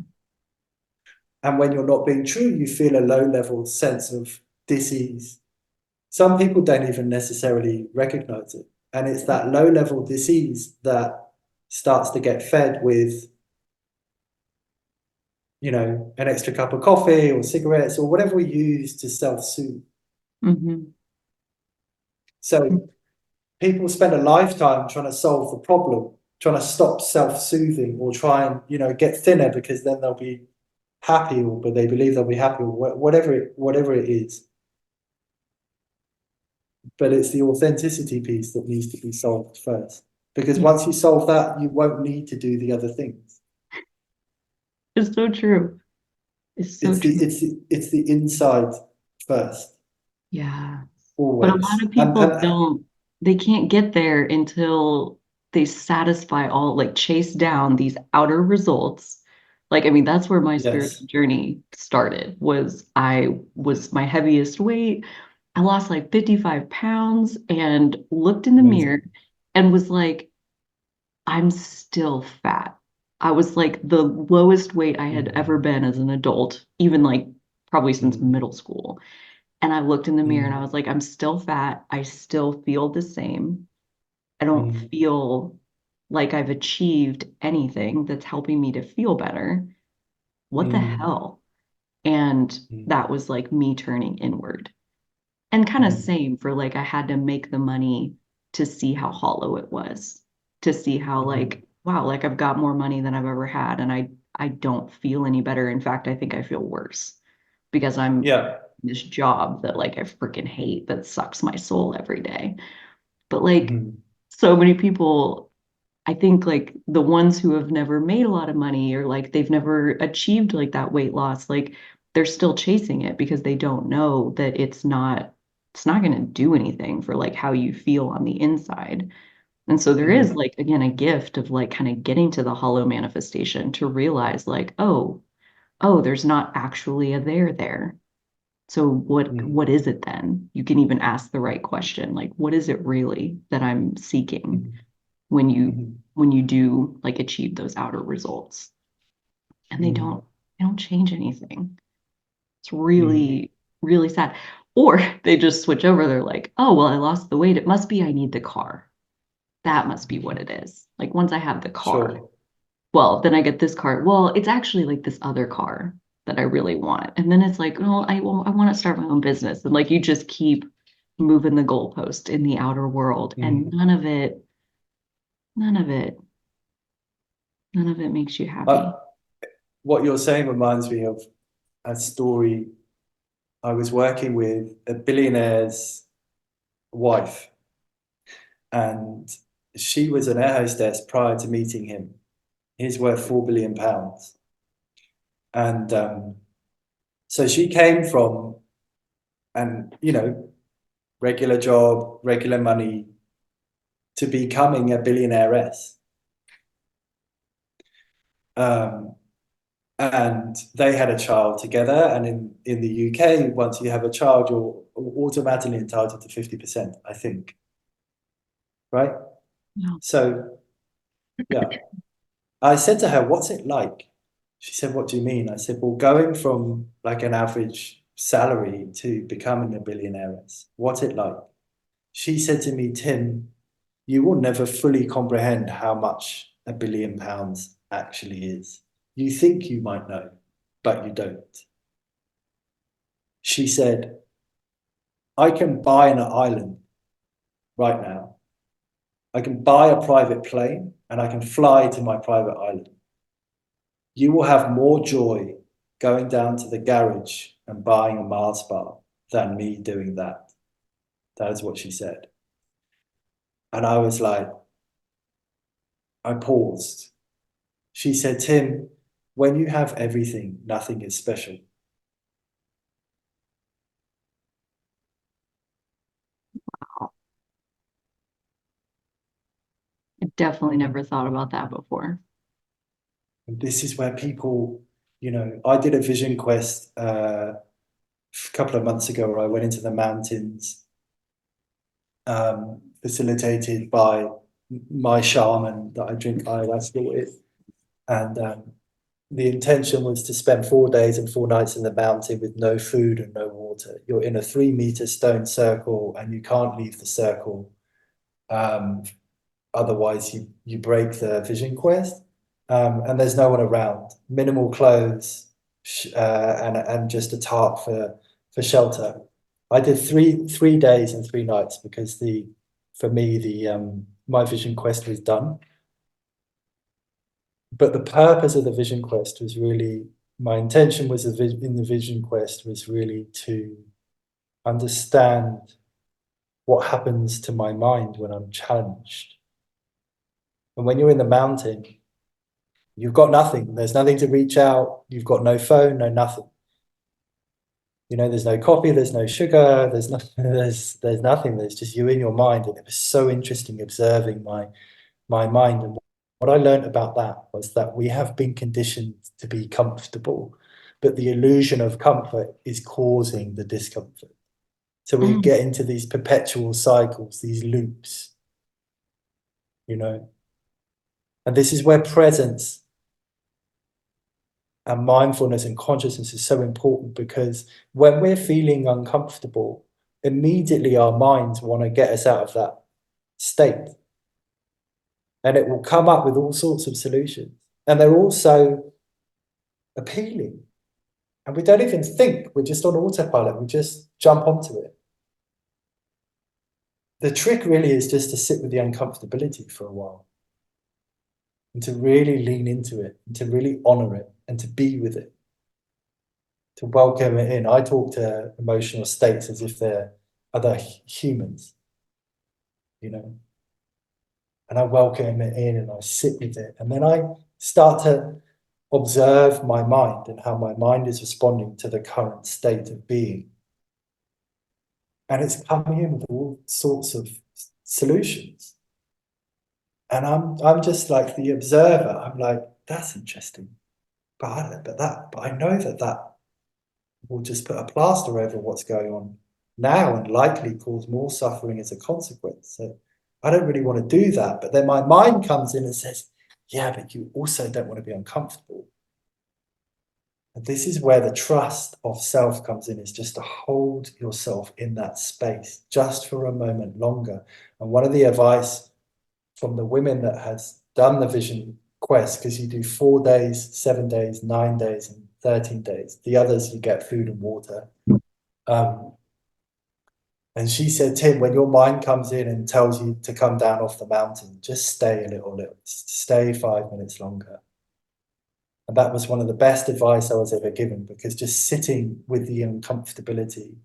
And when you're not being true, you feel a low level sense of dis-ease. Some people don't even necessarily recognize it. And it's that low level dis-ease that starts to get fed with, an extra cup of coffee or cigarettes or whatever we use to self-soothe. Mm-hmm. So people spend a lifetime trying to solve the problem, trying to stop self-soothing or try and, get thinner because then they'll be happy, or but they believe they'll be happy, or whatever it is. But it's the authenticity piece that needs to be solved first. Because Yeah. once you solve that, you won't need to do the other things. It's so true. It's so It's the true. it's the, it's the inside first, Yeah. But a lot always. of And people don't, they can't get there until they satisfy all, like chase down these outer results. Like, I mean, that's where my spiritual yes. journey started, was I was my heaviest weight. I lost like 55 pounds and looked in the mirror Amazing. and was like, I'm still fat. I was like the lowest weight I had ever Mm, been as an adult, even like probably since mm, middle school. And I looked in the mirror and I mm, was like, I'm still fat. I still feel the same. I don't mm, feel like I've achieved anything that's helping me to feel better. What the mm, hell? And mm, that was like me turning inward. And kind of mm, same for like I had to make the money to see how hollow it was, to see how mm. like, wow, like I've got more money than I've ever had and I don't feel any better. In fact, I think I feel worse because I'm Yeah. in this job that like I freaking hate that sucks my soul every day. But like Mm, so many people, I think like the ones who have never made a lot of money or like they've never achieved like that weight loss, like they're still chasing it because they don't know that it's not going to do anything for like how you feel on the inside. And so there is mm, like again a gift of like kind of getting to the hollow manifestation to realize like, oh, there's not actually a there there. So mm, what is it then? You can even ask the right question, like what is it really that I'm seeking mm, when you mm, when you do like achieve those outer results? And they mm, don't change anything. It's mm, really, really sad. Or they just switch over. They're like, oh, well, I lost the weight. It must be I need the car. That must be what it is. Like once I have the car, sure. well, then I get this car. Well, it's actually like this other car that I really want. And then it's like, well, I want to start my own business. And like you just keep moving the goalpost in the outer world. And Mm. none of it, none of it makes you happy. But what you're saying reminds me of a story. I was working with a billionaire's wife, and she was an air hostess prior to meeting him. He's worth £4 billion. And so she came from an, regular job, regular money, to becoming a billionairess. Um, and they had a child together. And in the UK, once you have a child, you're automatically entitled to 50%, I think. Right? No. So, yeah. I said to her, what's it like? She said, what do you mean? I said, well, going from like an average salary to becoming a billionairess, what's it like? She said to me, Tim, you will never fully comprehend how much £1 billion actually is. You think you might know, but you don't. She said, I can buy an island right now. I can buy a private plane and I can fly to my private island. You will have more joy going down to the garage and buying a Mars bar than me doing that. That is what she said. And I was like, I paused. She said, Tim, when you have everything, nothing is special. I definitely never thought about that before. And this is where people You know, I did a vision quest a couple of months ago where I went into the mountains, facilitated by my shaman that I drink ayahuasca with. And the intention was to spend 4 days and 4 nights in the mountain with no food and no water. You're in a 3 meter stone circle and you can't leave the circle. Otherwise, you break the vision quest. And there's no one around. Minimal clothes, and just a tarp for shelter. I did three days and 3 nights because for me the my vision quest was done. But the purpose of the vision quest was really, my intention was in the vision quest was really to understand what happens to my mind when I'm challenged. And when you're in the mountain, you've got nothing. There's nothing to reach out. You've got no phone, no nothing. You know, there's no coffee, there's no sugar, there's nothing, there's nothing. There's just you in your mind. And it was so interesting observing my mind. And what I learned about that was that we have been conditioned to be comfortable, but the illusion of comfort is causing the discomfort. So we Mm. get into these perpetual cycles, these loops, you know. And this is where presence and mindfulness and consciousness is so important, because when we're feeling uncomfortable, immediately our minds want to get us out of that state. And it will come up with all sorts of solutions. And they're also appealing. And we don't even think, we're just on autopilot, we just jump onto it. The trick really is just to sit with the uncomfortability for a while and to really lean into it and to really honor it and to be with it, to welcome it in. I talk to emotional states as if they're other humans, you know, and I welcome it in and I sit with it. And then I start to observe my mind and how my mind is responding to the current state of being. And it's coming in with all sorts of solutions. And I'm just like the observer. I'm like, that's interesting. But I know that will just put a plaster over what's going on now and likely cause more suffering as a consequence. So I don't really want to do that. But then my mind comes in and says, yeah, but you also don't want to be uncomfortable. And this is where the trust of self comes in, is just to hold yourself in that space just for a moment longer. And one of the advice from the women that has done the vision quest, because you do 4 days, 7 days, 9 days, and 13 days. The others, you get food and water. And she said, Tim, when your mind comes in and tells you to come down off the mountain, just stay a little, stay 5 minutes longer. And that was one of the best advice I was ever given, because just sitting with the uncomfortability,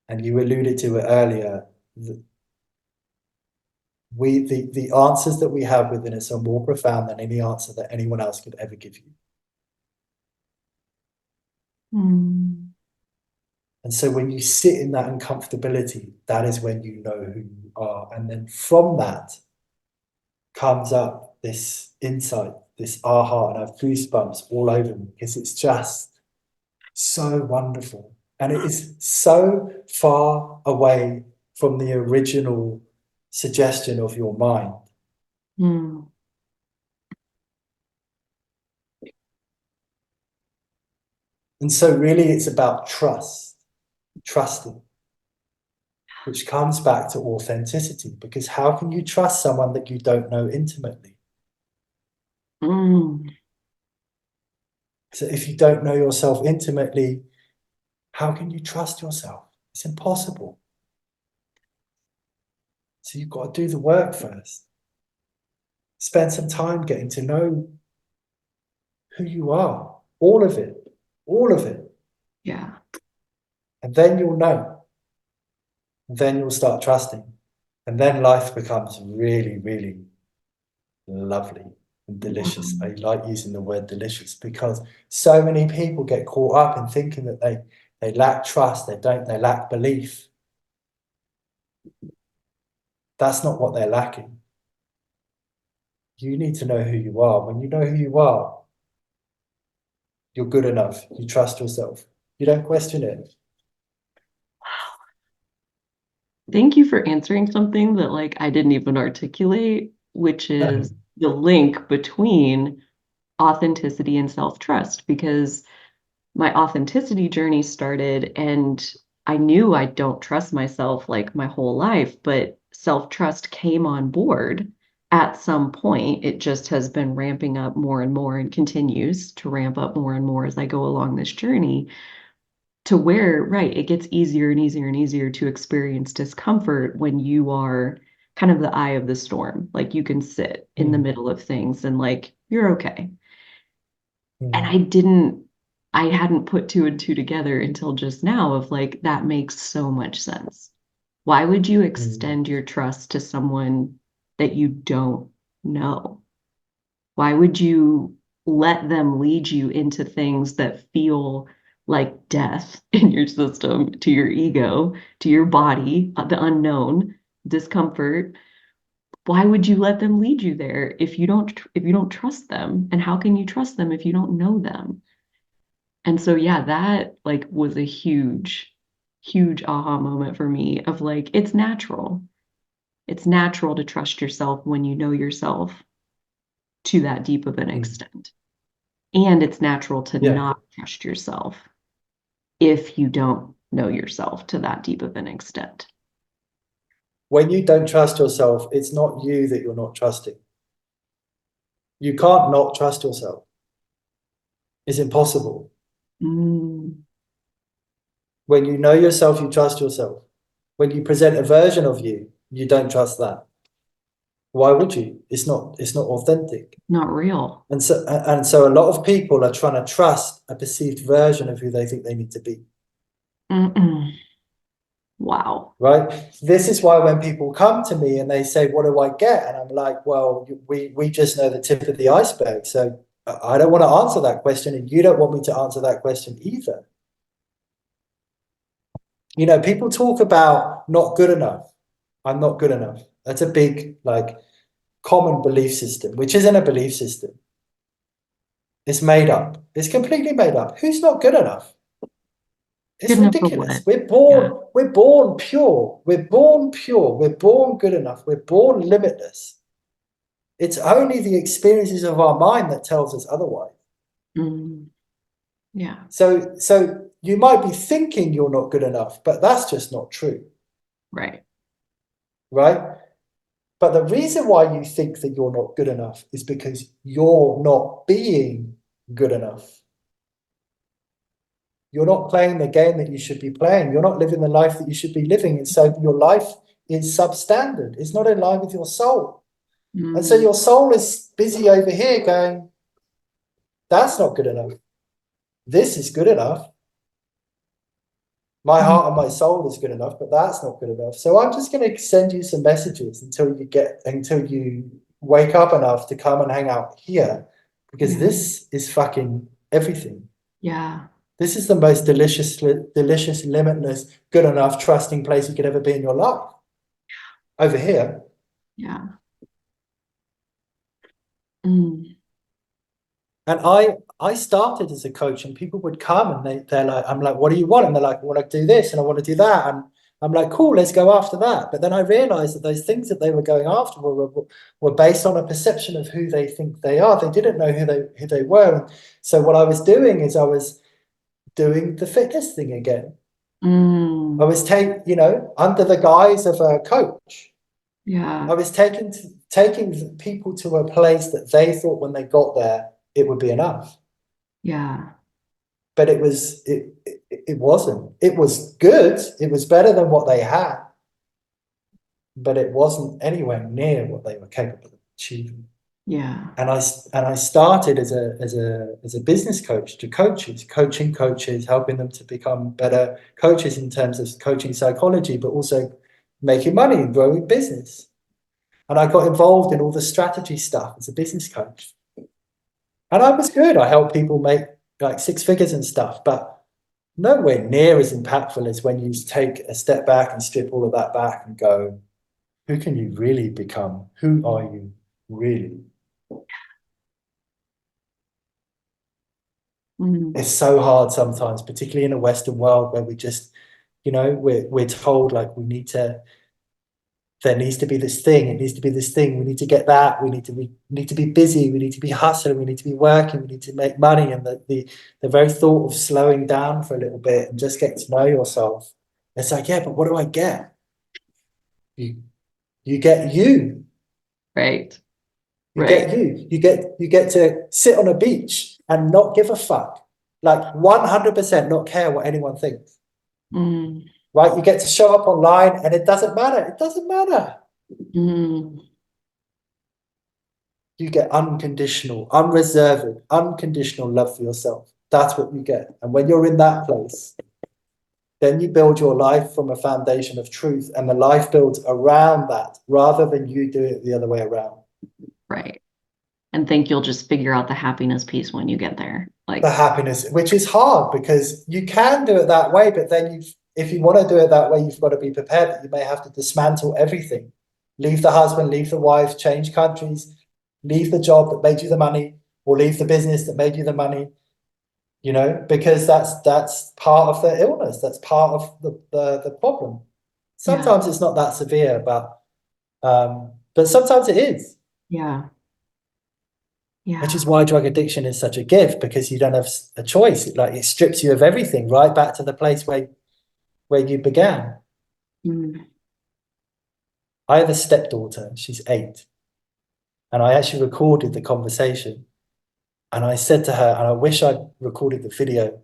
and you alluded to it earlier, the answers that we have within us are more profound than any answer that anyone else could ever give you. Mm. And so when you sit in that uncomfortability, that is when you know who you are. And then from that comes up this insight, this aha, and I have goosebumps all over me, because it's just so wonderful. And it is so far away from the original suggestion of your mind. Mm. And so really it's about trusting, which comes back to authenticity, because how can you trust someone that you don't know intimately? Mm. So if you don't know yourself intimately, how can you trust yourself? It's impossible. So you've got to do the work first. Spend some time getting to know who you are, all of it, all of it. Yeah. And then you'll know. And then you'll start trusting. And then life becomes really, really lovely and delicious. I Mm. like using the word delicious, because so many people get caught up in thinking that they lack trust, they lack belief. That's not what they're lacking. You need to know who you are. When you know who you are, You're good enough. You trust yourself. You don't question it. Thank you for answering something that like I didn't even articulate, which is the link between authenticity and self-trust, because my authenticity journey started and I knew I don't trust myself like my whole life, but self-trust came on board at some point. It just has been ramping up more and more and continues to ramp up more and more as I go along this journey to where, right, it gets easier and easier and easier to experience discomfort when you are kind of the eye of the storm. Like you can sit in the Mm, middle of things and like you're okay. And mm, I hadn't put two and two together until just now of like, that makes so much sense. Why would you mm, extend your trust to someone that you don't know? Why would you let them lead you into things that feel like death in your system, to your ego, to your body, the unknown, discomfort? Why would you let them lead you there if you don't trust them? And how can you trust them if you don't know them? And so yeah, that like was a huge aha moment for me of like it's natural. It's natural to trust yourself when you know yourself to that deep of an mm. extent. And it's natural to Yeah. not trust yourself if you don't know yourself to that deep of an extent. When you don't trust yourself, it's not you that you're not trusting. You can't not trust yourself. It's impossible. Mm, When you know yourself, you trust yourself. When you present a version of you, you don't trust that. Why would you? It's not authentic. not real. And so a lot of people are trying to trust a perceived version of who they think they need to be. Mm-mm. Wow. Right? This is why when people come to me and they say, "What do I get?" and I'm like, "Well, we just know the tip of the iceberg." So I don't want to answer that question, and you don't want me to answer that question either. People talk about not good enough. I'm not good enough. That's a big, like, common belief system, which isn't a belief system. It's made up. It's completely made up. Who's not good enough? Good It's enough for what? ridiculous. We're Yeah. born, we're born pure. We're born pure. We're born good enough. We're born limitless. It's only the experiences of our mind that tells us otherwise. Mm, yeah. So you might be thinking you're not good enough, but that's just not true, Right. right? But the reason why you think that you're not good enough is because you're not being good enough. You're not playing the game that you should be playing. You're not living the life that you should be living. And so your life is substandard. It's not in line with your soul. And so Mm, your soul is busy over here going, that's not good enough. This is good enough. My mm, heart and my soul is good enough, but that's not good enough. So I'm just going to send you some messages until you wake up enough to come and hang out here, because yeah. this is fucking everything. Yeah. This is the most delicious, limitless, good enough, trusting place you could ever be in your life. Over here. Yeah. Mm, And I started as a coach, and people would come and they're like, I'm like, what do you want? And they're like, I want to do this and I want to do that. And I'm like, cool, let's go after that. But then I realized that those things that they were going after were based on a perception of who they think they are. They didn't know who they were. And so what I was doing is I was doing the fitness thing again. I mm, was under the guise of a coach. I yeah. was taking people to a place that they thought when they got there, it would be enough. Yeah. But it wasn't. It was good. It was better than what they had, but it wasn't anywhere near what they were capable of achieving. Yeah. And I started as a business coach to coaches, coaching coaches, helping them to become better coaches in terms of coaching psychology, but also making money and growing business. And I got involved in all the strategy stuff as a business coach. And I was good. I helped people make like six figures and stuff, but nowhere near as impactful as when you take a step back and strip all of that back and go, who can you really become? Who are you really? Mm. It's so hard sometimes, particularly in a Western world where we just, we're told like there needs to be this thing, it needs to be this thing, we need to get that, we need to be busy, we need to be hustling, we need to be working, we need to make money. And the very thought of slowing down for a little bit and just get to know yourself, it's like, yeah, but what do I get? You you get you. Right. You get Right. you. You get to sit on a beach and not give a fuck. Like 100% not care what anyone thinks. Mm. Right? You get to show up online and it doesn't matter. It doesn't matter. Mm. You get unconditional, unreserved, unconditional love for yourself. That's what you get. And when you're in that place, then you build your life from a foundation of truth, and the life builds around that rather than you do it the other way around. Right. And think you'll just figure out the happiness piece when you get there. The Like, happiness, which is hard because you can do it that way, but then if you want to do it that way, you've got to be prepared that you may have to dismantle everything. Leave the husband, leave the wife, change countries, leave the job that made you the money, or leave the business that made you the money, because that's part of the illness. That's part of the problem. yeah, Sometimes it's not that severe, but sometimes it is. yeah, Which yeah. is why drug addiction is such a gift, because you don't have a choice. It strips you of everything, right back to the place where you began. Mm. I have a stepdaughter, she's 8, and I actually recorded the conversation. And I said to her, and I wish I'd recorded the video.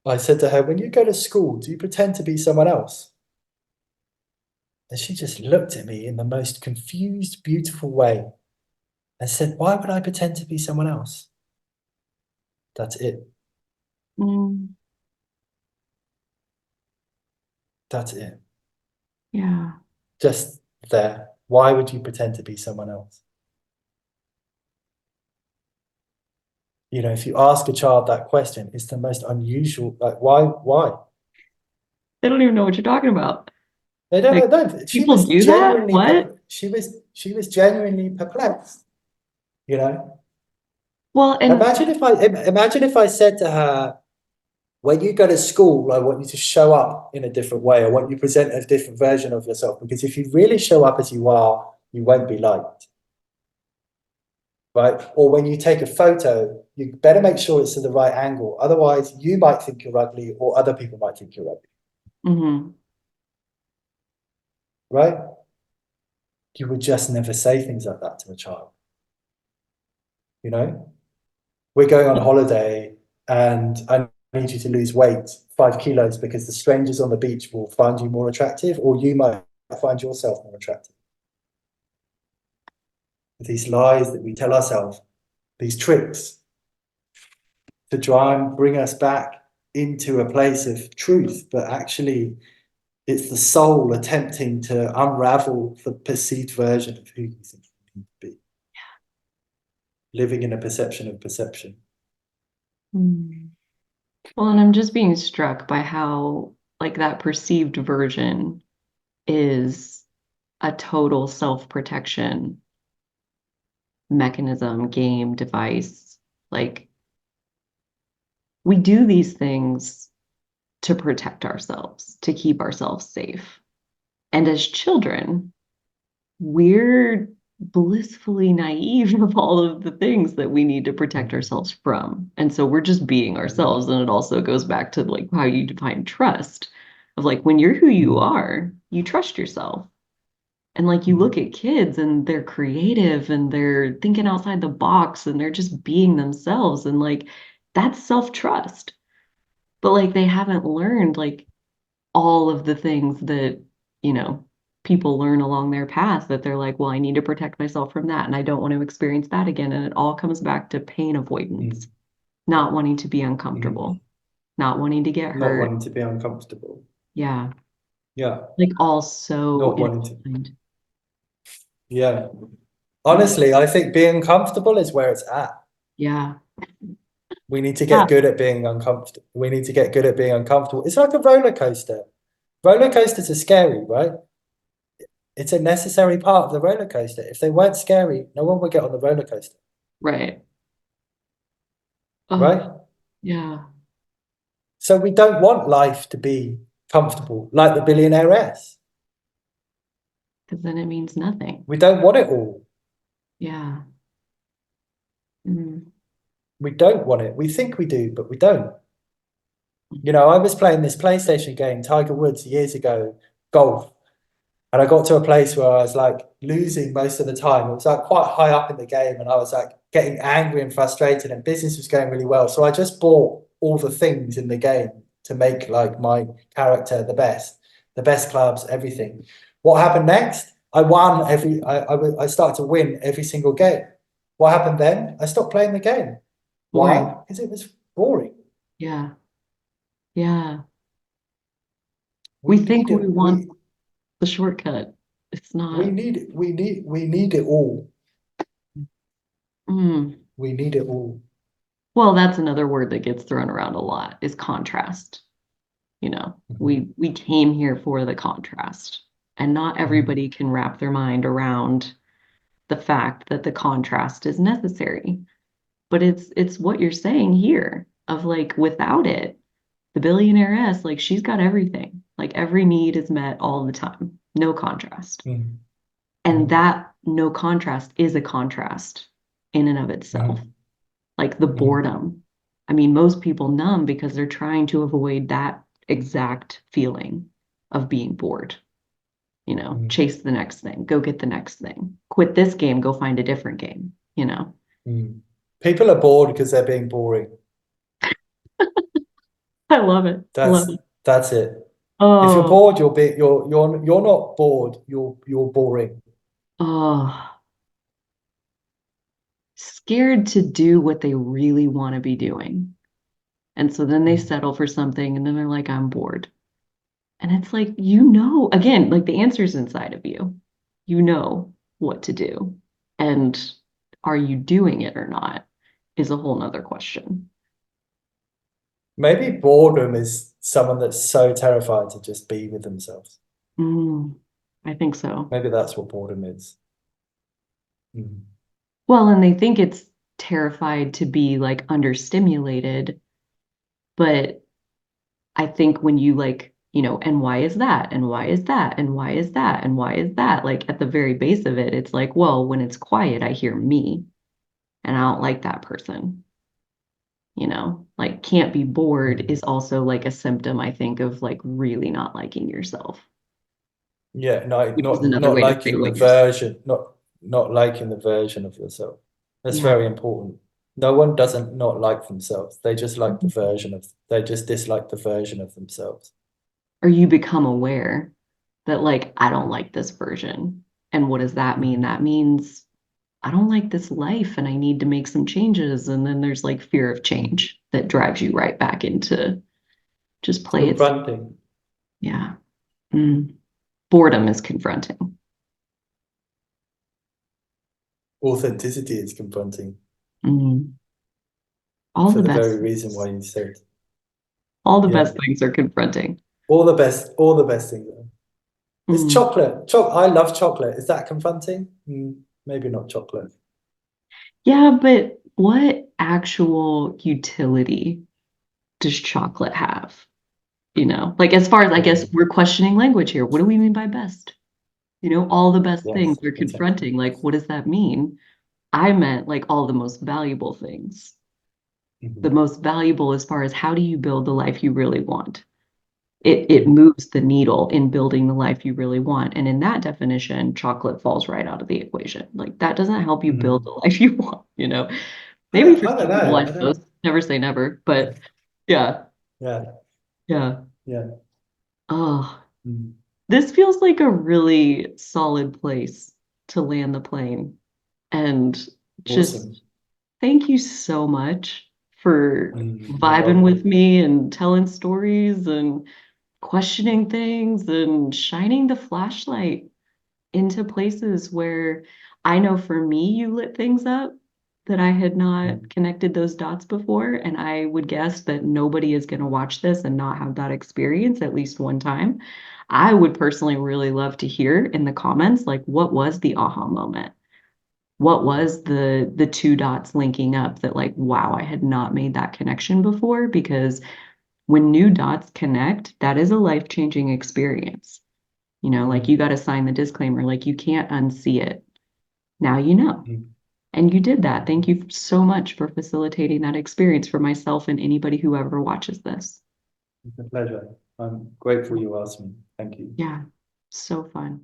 I said to her, when you go to school, do you pretend to be someone else? And she just looked at me in the most confused, beautiful way and said, why would I pretend to be someone else? That's it. Mm. That's it. Yeah. Just there. Why would you pretend to be someone else? If you ask a child that question, it's the most unusual. Like, why? They don't even know what you're talking about. They don't Like, know. No, she people was do that? genuinely, What? she was genuinely perplexed. You know, Well, and imagine if I said to her, when you go to school, I want you to show up in a different way. I want you to present a different version of yourself, because if you really show up as you are, you won't be liked. Right? Or when you take a photo, you better make sure it's to the right angle. Otherwise, you might think you're ugly, or other people might think you're ugly. mhm. Right? You would just never say things like that to a child. You know, we're going on holiday and I need you to lose weight, 5 kilos, because the strangers on the beach will find you more attractive, or you might find yourself more attractive. These lies that we tell ourselves, these tricks to try and bring us back into a place of truth, but actually it's the soul attempting to unravel the perceived version of who you think you need to be, living in a perception of perception. Mm. Well, and I'm just being struck by how, like, that perceived version is a total self-protection mechanism, game, device. Like, we do these things to protect ourselves, to keep ourselves safe. And as children, we're blissfully naive of all of the things that we need to protect Mhm. ourselves from. And so we're just being Mhm. ourselves. And it also goes back to like how you define trust of like when you're who you Mhm. are, you trust yourself. And like you look Mhm. at kids and they're creative and they're thinking outside the box and they're just being themselves. And like that's self-trust. But like they haven't learned like all of the things that, you know, people learn along their path that they're like, well, I need to protect myself from that and I don't want to experience that again. And it all comes back to pain avoidance, Mhm. not wanting to be Mhm. uncomfortable, not wanting to get Not hurt. wanting to be uncomfortable. Yeah. Yeah. Like all so Not wanting to. intertwined. Yeah. Mm. Honestly, I think being comfortable is where it's at. Yeah. We need to Yeah. get good at being uncomfortable. We need to get good at being uncomfortable. It's like a roller coaster. Roller coasters are scary, right? It's a necessary part of the roller coaster. If they weren't scary, no one would get on the roller coaster. Right. right? Oh, yeah. So we don't want life to be comfortable like the billionairess. Because then it means nothing. We don't want it all. Yeah. Mm. We don't want it. We think we do, but we don't. You know, I was playing this PlayStation game, Tiger Woods, years ago, golf. And I got to a place where I was like losing most of the time. It was like quite high up in the game, and I was like getting angry and frustrated, and business was going really well. So I just bought all the things in the game to make like my character the best clubs, everything. What happened next? I won I started to win every single game. What happened then? I stopped playing the game. Boring. Why? Because it was boring. Yeah. Yeah. We We think need we it. want the shortcut. It's We not. need we need it all. Mm. We need it all. Well, that's another word that gets thrown around a lot is contrast. You know, Mhm, we came here for the contrast, and not mhm, everybody can wrap their mind around the fact that the contrast is necessary. But it's what you're saying here of like without it, the billionairess, like she's got everything. Like every need is met all the time. No contrast. mhm, And mhm, that no contrast is a contrast in and of itself. mhm, Like the mhm, boredom. I mean, most people numb because they're trying to avoid that exact feeling of being bored. You know, mhm, chase the next thing, go get the next thing, quit this game, go find a different game, you know. mhm. People are bored because they're being boring. I love it. Love That's it. that's it. If you're Oh, bored, you're not bored. You're boring. oh, scared to do what they really want to be doing. And so then they Mhm, settle for something and then they're like, I'm bored. And it's like, you know, again, like the answer's inside of you. You know what to do. And are you doing it or not is a whole nother question. maybe boredom is someone that's so terrified to just be with themselves. Mm, I think so. Maybe that's what boredom is. Mhm, Well, and they think it's terrified to be like understimulated, but I think when you like, you know, and why is that? And why is that? And why is that? And why is that? Like at the very base of it, it's like, well, when it's quiet, I hear me and I don't like that person, you know? Like can't be bored mhm. is also like a symptom, I think, of like really not liking yourself, Yeah, no, which is another not way to say liking the what you're saying. version, not liking the version of yourself. That's Yeah. very important. No one doesn't not like themselves. They just like the version of, they just dislike the version of themselves. Or you become aware that like I don't like this version. And what does that mean? Mhm, That means I don't like this life and I need to make some changes. And then there's like fear of mhm. change that drives you right back into just It's play it. confronting. Yeah. Mm. Boredom is confronting. Authenticity is confronting Mm. All for the the best very reason why things, you said, all the yeah, best things are confronting. all the best things. It's Mm. chocolate. I love chocolate. Is that confronting? Maybe not chocolate. Yeah, but what actual utility does chocolate have? You know, like as far as I guess Mm, we're questioning language here. What do we mean by best? You know, all the best things yes, are exactly. confronting. Like, what does that mean? I meant like all the most valuable things. The Mhm, most valuable as far as how do you build the life you really want? It mhm, moves the needle in building the life you really want. And in that definition, chocolate falls right out of the equation. Like that doesn't help you build the mhm. life you want, you know. Maybe for I don't some people, know. I I suppose. don't. Never say never, but yeah, Yeah, yeah. yeah. Oh, Mm. this feels like a really solid place to land the plane. And just Awesome. thank you so much for You're vibing with welcome. me and telling stories and questioning things and shining the flashlight into places where I know for me, you lit things up that I had not Mm. connected those dots before. And I would guess that nobody is going to watch this and not have that experience at least one time. I would personally really love to hear in the comments, like, what was the aha moment? what was the two dots linking up that like, wow, I had not made that connection before, because when new dots connect, that is a life-changing experience. You know, like you got to sign the disclaimer, like you can't unsee it. Now you know. Mm. And you did that. Thank you so much for facilitating that experience for myself and anybody who ever watches this. It's a pleasure. I'm grateful you asked me. Thank you. Yeah, so fun.